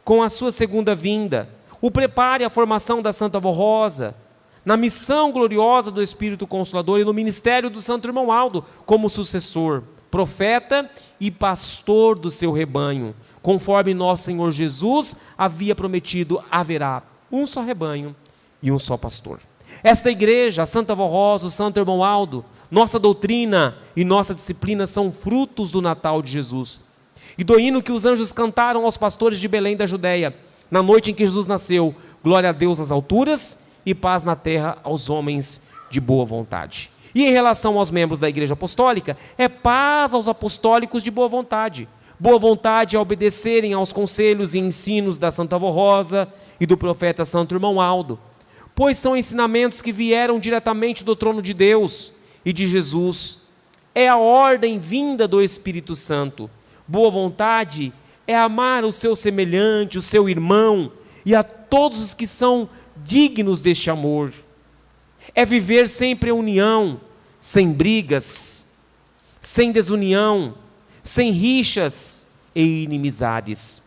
com a sua segunda vinda, o preparo e a formação da Santa Avó Rosa, na missão gloriosa do Espírito Consolador e no ministério do Santo Irmão Aldo, como sucessor, profeta e pastor do seu rebanho. Conforme nosso Senhor Jesus havia prometido, haverá um só rebanho e um só pastor. Esta igreja, a Santa Avó Rosa, o Santo Irmão Aldo, nossa doutrina e nossa disciplina são frutos do Natal de Jesus. E do hino que os anjos cantaram aos pastores de Belém da Judéia, na noite em que Jesus nasceu: glória a Deus nas alturas e paz na terra aos homens de boa vontade. E em relação aos membros da Igreja Apostólica, é paz aos apostólicos de boa vontade. Boa vontade a obedecerem aos conselhos e ensinos da Santa Avó Rosa e do profeta Santo Irmão Aldo, pois são ensinamentos que vieram diretamente do trono de Deus e de Jesus. É a ordem vinda do Espírito Santo. Boa vontade é amar o seu semelhante, o seu irmão e a todos os que são dignos deste amor. É viver sempre em união, sem brigas, sem desunião, sem rixas e inimizades.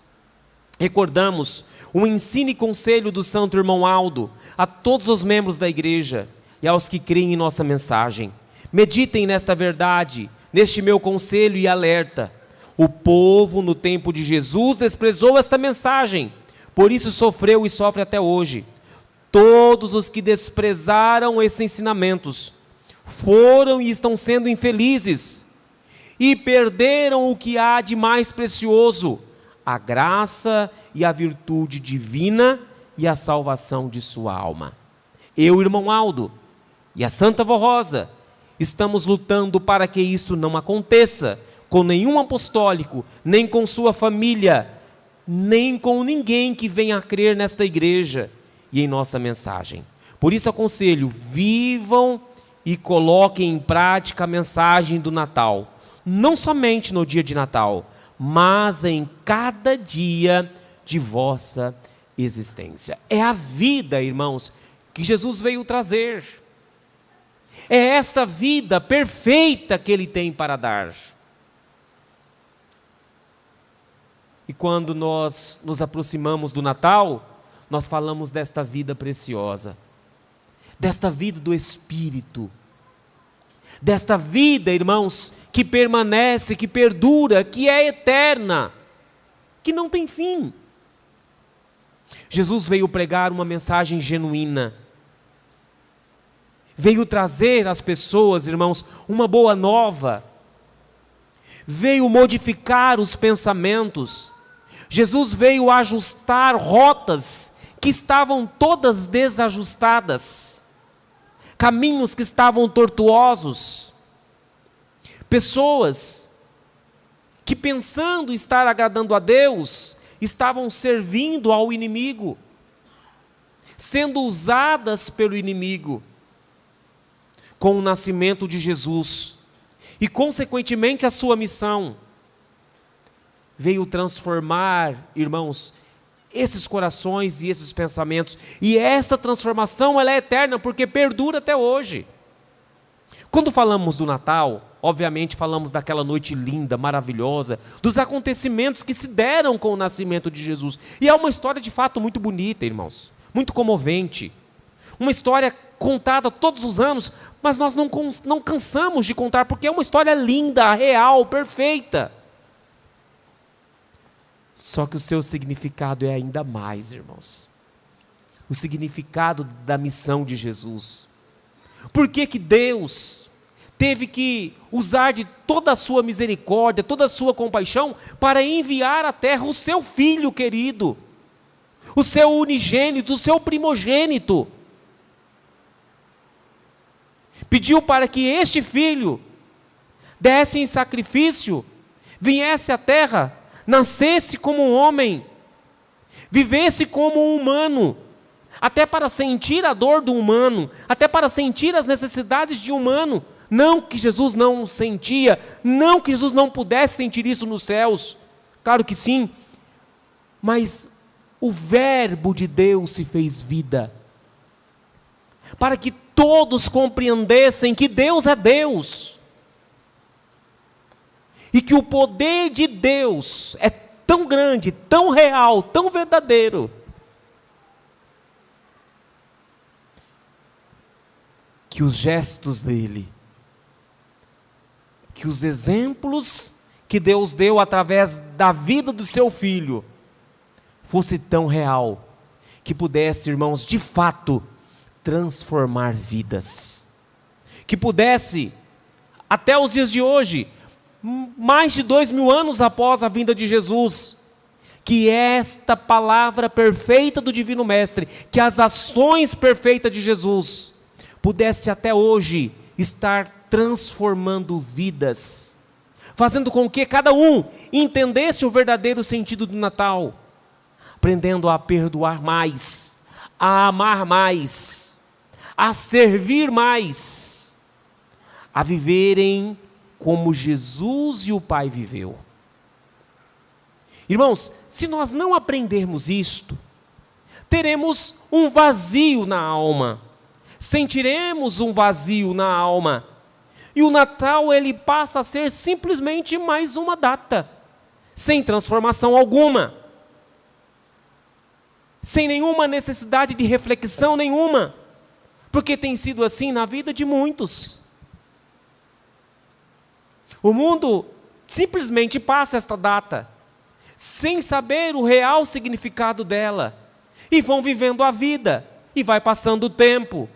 Recordamos o ensino e conselho do Santo Irmão Aldo a todos os membros da igreja e aos que creem em nossa mensagem. Meditem nesta verdade, neste meu conselho e alerta. O povo no tempo de Jesus desprezou esta mensagem, por isso sofreu e sofre até hoje. Todos os que desprezaram esses ensinamentos foram e estão sendo infelizes e perderam o que há de mais precioso: a graça e a virtude divina e a salvação de sua alma. Eu, irmão Aldo, e a Santa Avó Rosa, estamos lutando para que isso não aconteça com nenhum apostólico, nem com sua família, nem com ninguém que venha a crer nesta igreja e em nossa mensagem. Por isso aconselho, vivam e coloquem em prática a mensagem do Natal, não somente no dia de Natal, mas em cada dia de vossa existência. É a vida, irmãos, que Jesus veio trazer. É esta vida perfeita que Ele tem para dar. E quando nós nos aproximamos do Natal, nós falamos desta vida preciosa, desta vida do Espírito, desta vida, irmãos, que permanece, que perdura, que é eterna, que não tem fim. Jesus veio pregar uma mensagem genuína, veio trazer às pessoas, irmãos, uma boa nova, veio modificar os pensamentos. Jesus veio ajustar rotas que estavam todas desajustadas, caminhos que estavam tortuosos, pessoas que, pensando estar agradando a Deus, estavam servindo ao inimigo, sendo usadas pelo inimigo. Com o nascimento de Jesus e consequentemente a sua missão, veio transformar, irmãos, esses corações e esses pensamentos, e essa transformação ela é eterna, porque perdura até hoje. Quando falamos do Natal, obviamente falamos daquela noite linda, maravilhosa, dos acontecimentos que se deram com o nascimento de Jesus, e é uma história de fato muito bonita, irmãos, muito comovente, uma história contada todos os anos, mas nós não cansamos de contar, porque é uma história linda, real, perfeita. Só que o seu significado é ainda mais, irmãos. O significado da missão de Jesus. Por que que Deus teve que usar de toda a sua misericórdia, toda a sua compaixão, para enviar à terra o seu Filho querido, o seu unigênito, o seu primogênito? Pediu para que este filho desse em sacrifício, viesse à terra, nascesse como um homem, vivesse como um humano, até para sentir a dor do humano, até para sentir as necessidades de um humano. Não que Jesus não sentia, não que Jesus não pudesse sentir isso nos céus, claro que sim, mas o Verbo de Deus se fez vida, para que todos compreendessem que Deus é Deus, e que o poder de Deus é tão grande, tão real, tão verdadeiro, que os gestos dele, que os exemplos que Deus deu através da vida do seu filho, fosse tão real, que pudesse, irmãos, de fato, transformar vidas, que pudesse, até os dias de hoje, mais de 2000 anos após a vinda de Jesus, que esta palavra perfeita do Divino Mestre, que as ações perfeitas de Jesus, pudesse até hoje estar transformando vidas, fazendo com que cada um entendesse o verdadeiro sentido do Natal, aprendendo a perdoar mais, a amar mais, a servir mais, a viverem como Jesus e o Pai viveu. Irmãos, se nós não aprendermos isto, teremos um vazio na alma, sentiremos um vazio na alma, e o Natal ele passa a ser simplesmente mais uma data, sem transformação alguma, sem nenhuma necessidade de reflexão nenhuma, porque tem sido assim na vida de muitos. O mundo simplesmente passa esta data, sem saber o real significado dela, e vão vivendo a vida, e vai passando o tempo,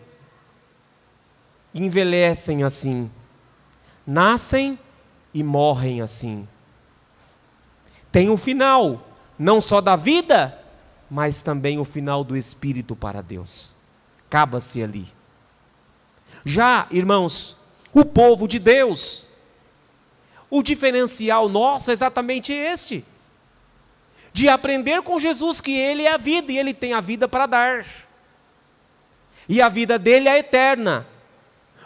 e envelhecem assim, nascem e morrem assim. Tem um final, não só da vida, mas também o final do Espírito para Deus. Acaba-se ali. Já, irmãos, o povo de Deus, o diferencial nosso é exatamente este, de aprender com Jesus que Ele é a vida, e Ele tem a vida para dar, e a vida dele é eterna.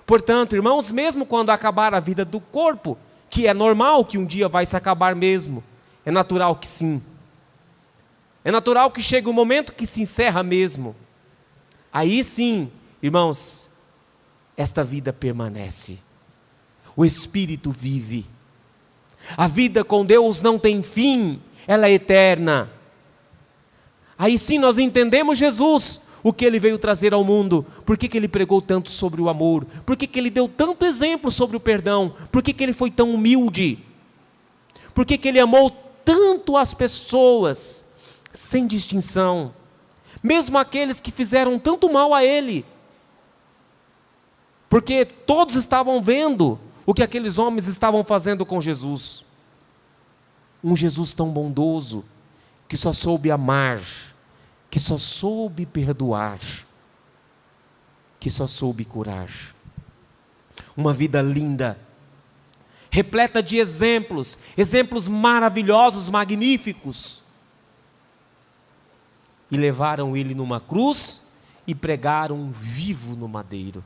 Portanto, irmãos, mesmo quando acabar a vida do corpo, que é normal que um dia vai se acabar mesmo, é natural que sim, é natural que chegue um momento que se encerra mesmo, aí sim, irmãos, esta vida permanece, o Espírito vive, a vida com Deus não tem fim, ela é eterna. Aí sim nós entendemos Jesus, o que Ele veio trazer ao mundo, por que Ele pregou tanto sobre o amor, por que Ele deu tanto exemplo sobre o perdão, por que Ele foi tão humilde, por que Ele amou tanto as pessoas, sem distinção, mesmo aqueles que fizeram tanto mal a Ele, porque todos estavam vendo o que aqueles homens estavam fazendo com Jesus. Um Jesus tão bondoso, que só soube amar, que só soube perdoar, que só soube curar. Uma vida linda, repleta de exemplos, exemplos maravilhosos, magníficos. E levaram Ele numa cruz e pregaram vivo no madeiro.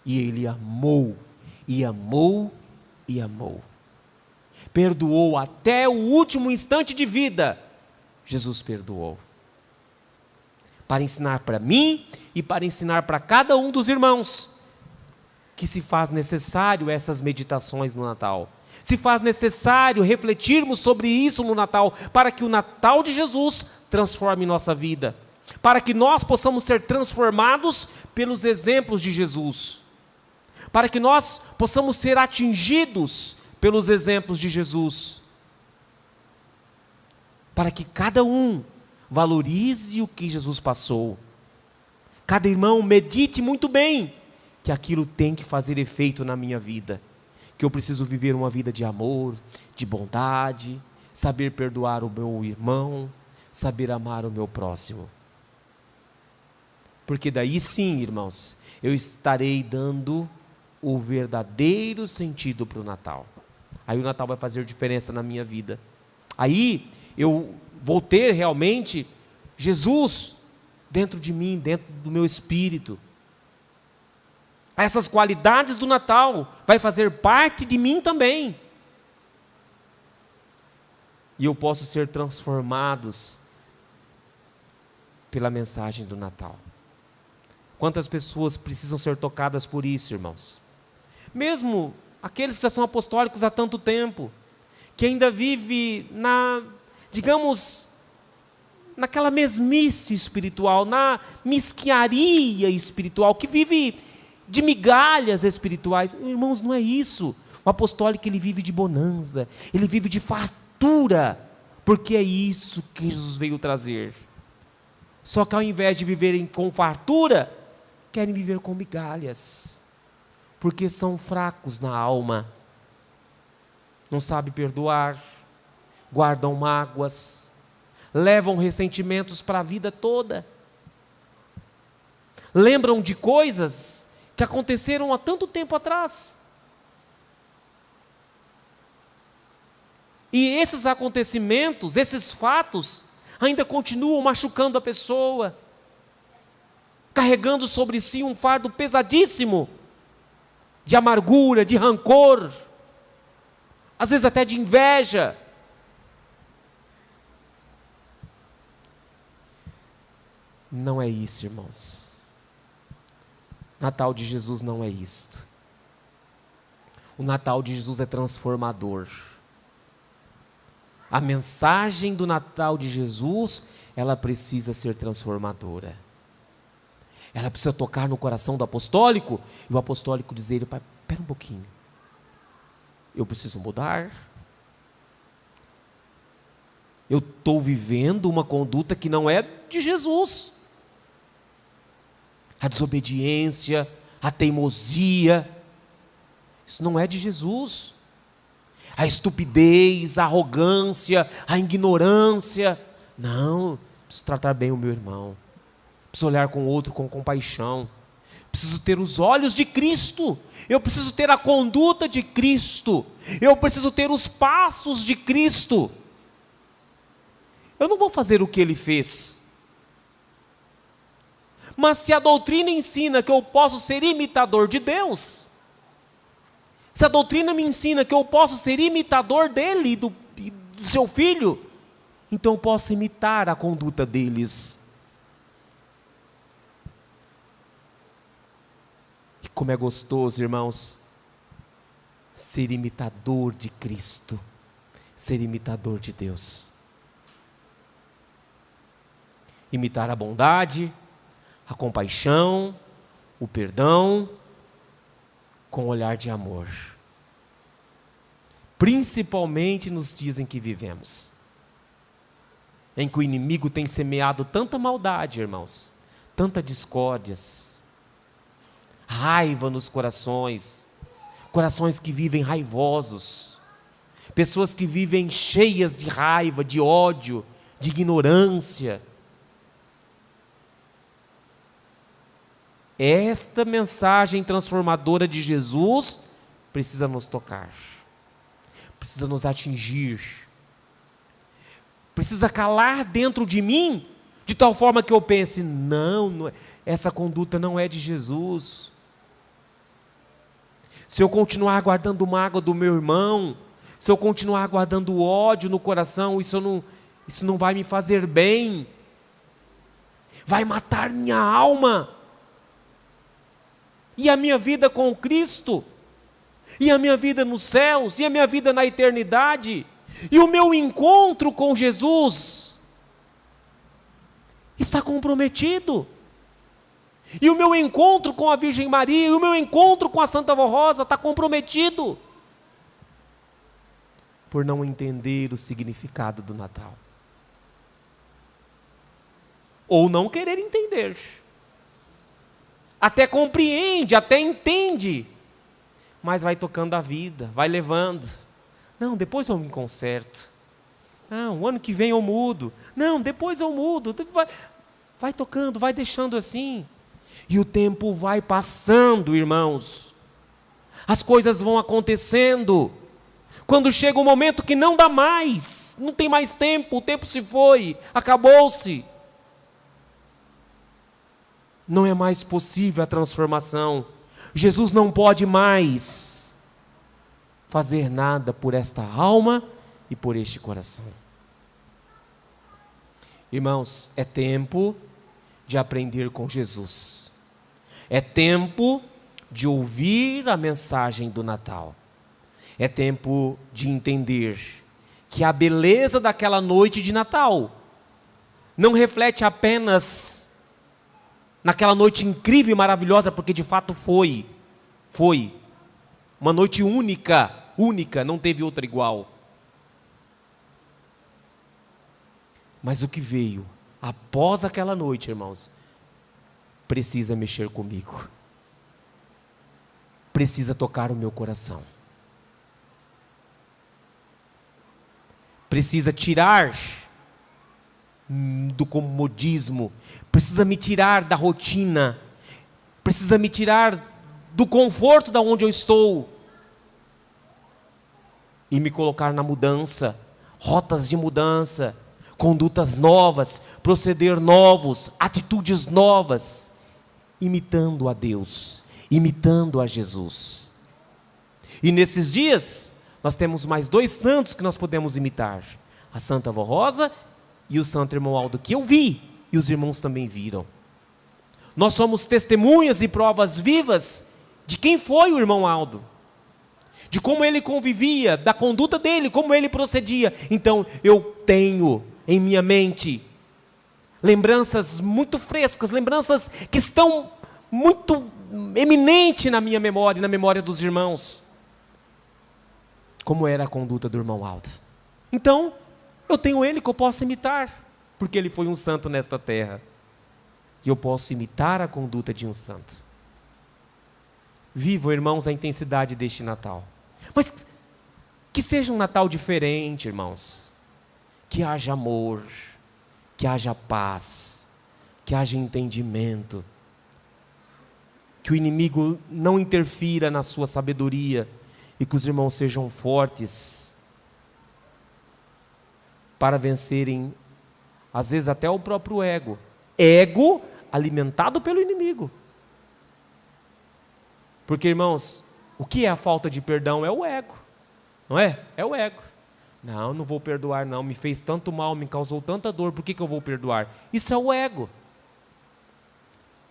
E Ele amou, e amou, e amou. Perdoou até o último instante de vida. Jesus perdoou. Para ensinar para mim e para ensinar para cada um dos irmãos que se faz necessário essas meditações no Natal. Se faz necessário refletirmos sobre isso no Natal, para que o Natal de Jesus transforme nossa vida, para que nós possamos ser transformados pelos exemplos de Jesus, para que nós possamos ser atingidos pelos exemplos de Jesus, para que cada um valorize o que Jesus passou, cada irmão medite muito bem, que aquilo tem que fazer efeito na minha vida, que eu preciso viver uma vida de amor, de bondade, saber perdoar o meu irmão, saber amar o meu próximo. Porque daí sim, irmãos, eu estarei dando o verdadeiro sentido para o Natal. Aí o Natal vai fazer diferença na minha vida. Aí eu vou ter realmente Jesus dentro de mim, dentro do meu espírito. Essas qualidades do Natal vai fazer parte de mim também. E eu posso ser transformados pela mensagem do Natal. Quantas pessoas precisam ser tocadas por isso, irmãos? Mesmo aqueles que já são apostólicos há tanto tempo, que ainda vivem naquela mesmice espiritual, na mesquinharia espiritual, que vive de migalhas espirituais. Irmãos, não é isso. O apostólico, ele vive de bonança, ele vive de fartura, porque é isso que Jesus veio trazer. Só que ao invés de viverem com fartura, querem viver com migalhas, porque são fracos na alma, não sabem perdoar, guardam mágoas, levam ressentimentos para a vida toda, lembram de coisas que aconteceram há tanto tempo atrás, e esses acontecimentos, esses fatos, ainda continuam machucando a pessoa, carregando sobre si um fardo pesadíssimo, de amargura, de rancor, às vezes até de inveja. Não é isso, irmãos. Natal de Jesus não é isto. O Natal de Jesus é transformador. A mensagem do Natal de Jesus, ela precisa ser transformadora. Ela precisa tocar no coração do apostólico, e o apostólico dizer: espera um pouquinho, eu preciso mudar, eu estou vivendo uma conduta que não é de Jesus, a desobediência, a teimosia, isso não é de Jesus, a estupidez, a arrogância, a ignorância, não, preciso tratar bem o meu irmão, preciso olhar com o outro com compaixão, preciso ter os olhos de Cristo, eu preciso ter a conduta de Cristo, eu preciso ter os passos de Cristo. Eu não vou fazer o que Ele fez, mas se a doutrina ensina que eu posso ser imitador de Deus, se a doutrina me ensina que eu posso ser imitador dele, do seu filho, então eu posso imitar a conduta deles. E como é gostoso, irmãos, ser imitador de Cristo, ser imitador de Deus. Imitar a bondade, a compaixão, o perdão, com olhar de amor. Principalmente nos dias em que vivemos, em que o inimigo tem semeado tanta maldade, irmãos, tanta discórdias, raiva nos corações, corações que vivem raivosos, pessoas que vivem cheias de raiva, de ódio, de ignorância. Esta mensagem transformadora de Jesus precisa nos tocar, precisa nos atingir, precisa calar dentro de mim, de tal forma que eu pense: não, essa conduta não é de Jesus. Se eu continuar guardando mágoa do meu irmão, se eu continuar guardando ódio no coração, isso não vai me fazer bem, vai matar minha alma. E a minha vida com Cristo, e a minha vida nos céus, e a minha vida na eternidade, e o meu encontro com Jesus está comprometido, e o meu encontro com a Virgem Maria, e o meu encontro com a Santa Vó Rosa está comprometido, por não entender o significado do Natal, ou não querer entender. Até compreende, até entende, mas vai tocando a vida, vai levando. Não, depois eu me conserto. Não, o ano que vem eu mudo. Não, depois eu mudo. Vai tocando, vai deixando assim. E o tempo vai passando, irmãos. As coisas vão acontecendo. Quando chega um momento que não dá mais, não tem mais tempo, o tempo se foi, acabou-se. Não é mais possível a transformação. Jesus não pode mais fazer nada por esta alma e por este coração. Irmãos, é tempo de aprender com Jesus. É tempo de ouvir a mensagem do Natal. É tempo de entender que a beleza daquela noite de Natal não reflete apenas naquela noite incrível e maravilhosa, porque de fato foi uma noite única, não teve outra igual. Mas o que veio após aquela noite, irmãos, precisa mexer comigo, precisa tocar o meu coração, precisa tirar do comodismo, precisa me tirar da rotina, precisa me tirar do conforto da onde eu estou e me colocar na mudança, rotas de mudança, condutas novas, proceder novos, atitudes novas, imitando a Deus, imitando a Jesus. E nesses dias nós temos mais 2 santos que nós podemos imitar: a Santa Avó Rosa e o Santo Irmão Aldo, que eu vi e os irmãos também viram. Nós somos testemunhas e provas vivas de quem foi o irmão Aldo, de como ele convivia, da conduta dele, como ele procedia. Então eu tenho em minha mente lembranças muito frescas, lembranças que estão muito eminentes na minha memória e na memória dos irmãos, como era a conduta do irmão Aldo. Então eu tenho ele que eu posso imitar, porque ele foi um santo nesta terra, e eu posso imitar a conduta de um santo. Vivam, irmãos, a intensidade deste Natal, mas que seja um Natal diferente, irmãos, que haja amor, que haja paz, que haja entendimento, que o inimigo não interfira na sua sabedoria, e que os irmãos sejam fortes para vencerem, às vezes até o próprio ego alimentado pelo inimigo. Porque, irmãos, o que é a falta de perdão? É o ego, não é? É o ego. Não vou perdoar não, me fez tanto mal, me causou tanta dor, por que eu vou perdoar? Isso é o ego.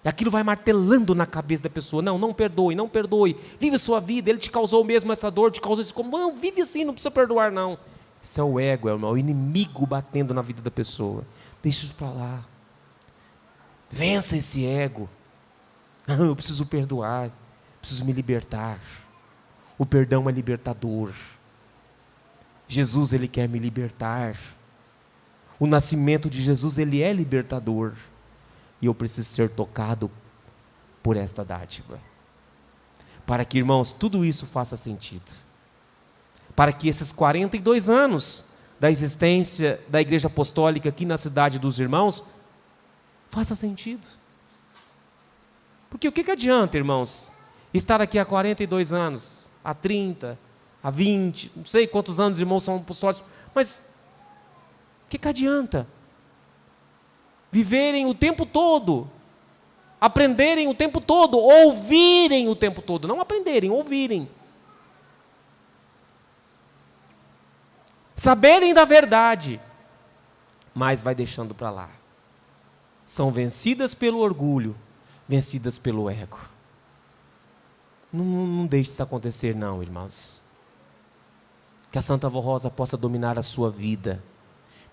E aquilo vai martelando na cabeça da pessoa: não perdoe, vive a sua vida, ele te causou mesmo essa dor, te causou isso, como, não, vive assim, não precisa perdoar não. Isso é o ego, é o inimigo batendo na vida da pessoa. Deixa isso para lá, vença esse ego. Não, eu preciso perdoar, preciso me libertar. O perdão é libertador. Jesus, ele quer me libertar. O nascimento de Jesus, ele é libertador. E eu preciso ser tocado por esta dádiva, para que, irmãos, tudo isso faça sentido, para que esses 42 anos da existência da Igreja Apostólica aqui na cidade dos irmãos faça sentido. Porque o que adianta, irmãos, estar aqui há 42 anos, há 30, há 20, não sei quantos anos os irmãos são apostólicos, mas o que adianta? Viverem o tempo todo, aprenderem o tempo todo, ouvirem o tempo todo, não aprenderem, ouvirem, saberem da verdade, mas vai deixando para lá. São vencidas pelo orgulho, vencidas pelo ego. Não deixe isso acontecer não, irmãos. Que a Santa Avó Rosa possa dominar a sua vida,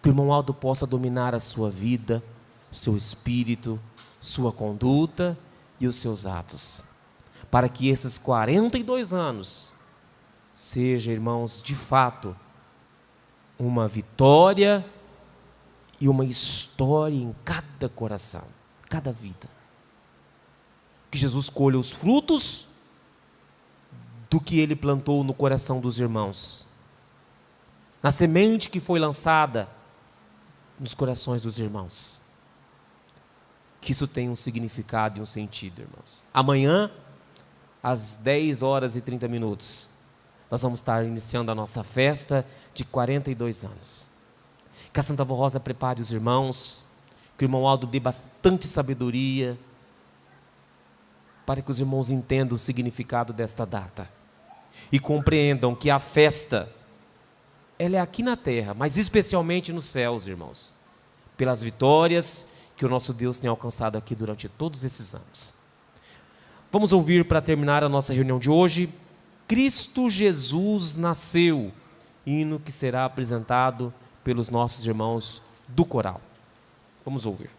que o irmão Aldo possa dominar a sua vida, o seu espírito, sua conduta e os seus atos, para que esses 42 anos seja, irmãos, de fato uma vitória e uma história em cada coração, cada vida. Que Jesus colha os frutos do que ele plantou no coração dos irmãos, na semente que foi lançada nos corações dos irmãos. que isso tem um significado e um sentido, irmãos. Amanhã, às 10 horas e 30 minutos, nós vamos estar iniciando a nossa festa de 42 anos. Que a Santa Vó Rosa prepare os irmãos, que o irmão Aldo dê bastante sabedoria, para que os irmãos entendam o significado desta data e compreendam que a festa, ela é aqui na terra, mas especialmente nos céus, irmãos, pelas vitórias que o nosso Deus tem alcançado aqui durante todos esses anos. Vamos ouvir, para terminar a nossa reunião de hoje, Cristo Jesus nasceu, hino que será apresentado pelos nossos irmãos do coral. Vamos ouvir.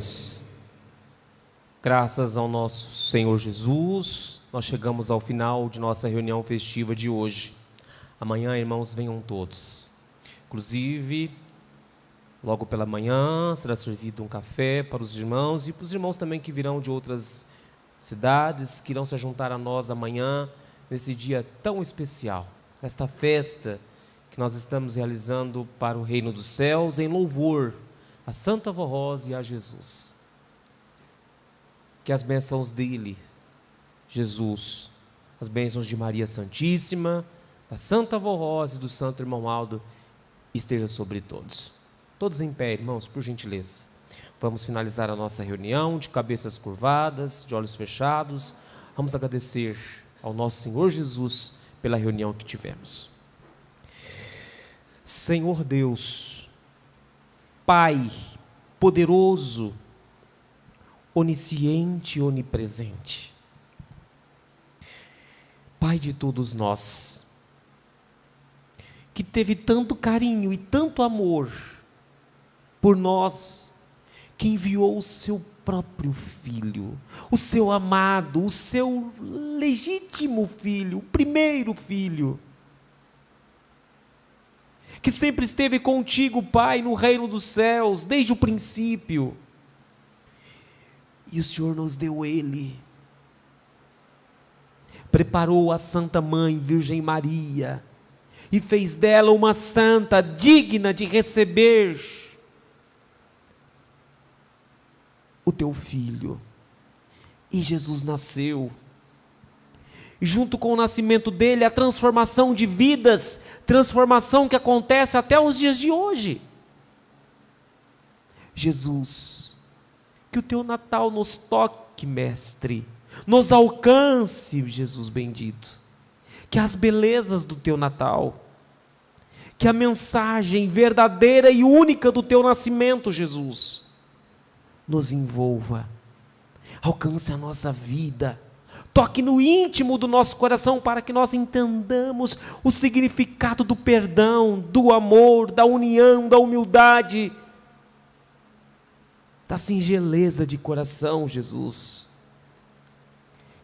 Oremos. Graças ao nosso Senhor Jesus, nós chegamos ao final de nossa reunião festiva de hoje. Amanhã, irmãos, venham todos. Inclusive, logo pela manhã será servido um café para os irmãos e para os irmãos também que virão de outras cidades, que irão se juntar a nós amanhã, nesse dia tão especial, esta festa que nós estamos realizando para o Reino dos Céus, em louvor a Santa Avó Rosa e a Jesus. Que as bênçãos dele, Jesus, as bênçãos de Maria Santíssima, da Santa Avó Rosa e do Santo Irmão Aldo, esteja sobre todos. Todos em pé, irmãos, por gentileza. Vamos finalizar a nossa reunião de cabeças curvadas, de olhos fechados. Vamos agradecer ao nosso Senhor Jesus pela reunião que tivemos. Senhor Deus, Pai poderoso, onisciente e onipresente, Pai de todos nós, que teve tanto carinho e tanto amor por nós, que enviou o seu próprio Filho, o seu amado, o seu legítimo Filho, o primeiro Filho, que sempre esteve contigo, Pai, no reino dos céus, desde o princípio. E o Senhor nos deu Ele, preparou a Santa Mãe, Virgem Maria, e fez dela uma santa digna de receber o teu Filho. E Jesus nasceu. E junto com o nascimento dele, a transformação de vidas, transformação que acontece até os dias de hoje. Jesus, que o teu Natal nos toque, Mestre, nos alcance, Jesus bendito, que as belezas do teu Natal, que a mensagem verdadeira e única do teu nascimento, Jesus, nos envolva, alcance a nossa vida, toque no íntimo do nosso coração para que nós entendamos o significado do perdão, do amor, da união, da humildade, da singeleza de coração, Jesus.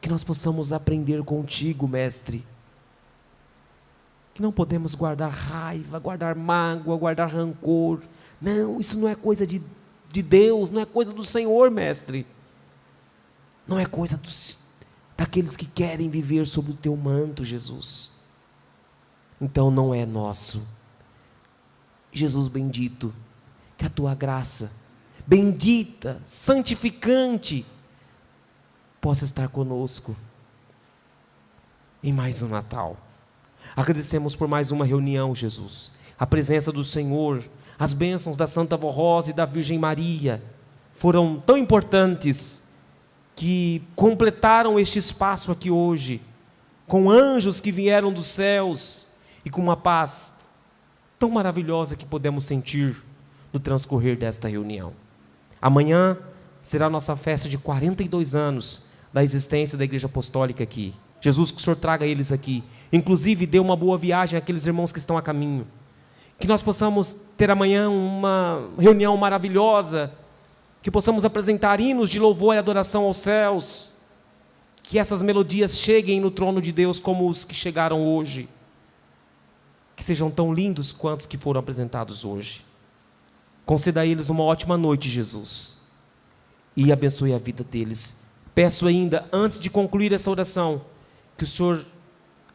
Que nós possamos aprender contigo, Mestre, que não podemos guardar raiva, guardar mágoa, guardar rancor. Não, isso não é coisa de Deus, não é coisa do Senhor, Mestre. Não é coisa daqueles que querem viver sob o teu manto, Jesus. Então não é nosso. Jesus bendito, que a tua graça bendita, santificante, possa estar conosco em mais um Natal. Agradecemos por mais uma reunião, Jesus, a presença do Senhor, as bênçãos da Santa Avó Rosa e da Virgem Maria foram tão importantes que completaram este espaço aqui hoje, com anjos que vieram dos céus e com uma paz tão maravilhosa que podemos sentir no transcorrer desta reunião. Amanhã será a nossa festa de 42 anos da existência da Igreja Apostólica aqui. Jesus, que o Senhor traga eles aqui, inclusive dê uma boa viagem àqueles irmãos que estão a caminho, que nós possamos ter amanhã uma reunião maravilhosa, que possamos apresentar hinos de louvor e adoração aos céus, que essas melodias cheguem no trono de Deus como os que chegaram hoje, que sejam tão lindos quanto os que foram apresentados hoje. Conceda a eles uma ótima noite, Jesus, e abençoe a vida deles. Peço ainda, antes de concluir essa oração, que o Senhor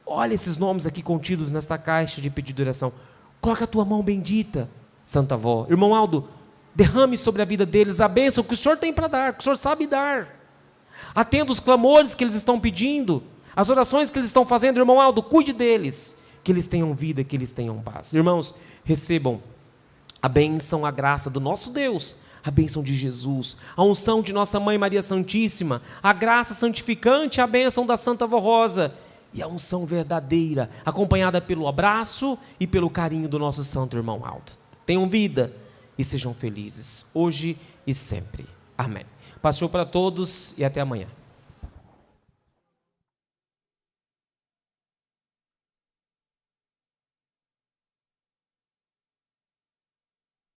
olhe esses nomes aqui contidos nesta caixa de pedido de oração. Coloca a tua mão bendita, Santa Avó. Irmão Aldo, derrame sobre a vida deles a bênção que o Senhor tem para dar, que o Senhor sabe dar. Atenda os clamores que eles estão pedindo, as orações que eles estão fazendo. Irmão Aldo, cuide deles, que eles tenham vida, que eles tenham paz. Irmãos, recebam a bênção, a graça do nosso Deus, a bênção de Jesus, a unção de nossa Mãe Maria Santíssima, a graça santificante, a bênção da Santa Avó Rosa e a unção verdadeira, acompanhada pelo abraço e pelo carinho do nosso Santo Irmão Aldo. Tenham vida e sejam felizes, hoje e sempre. Amém. Paz para todos e até amanhã.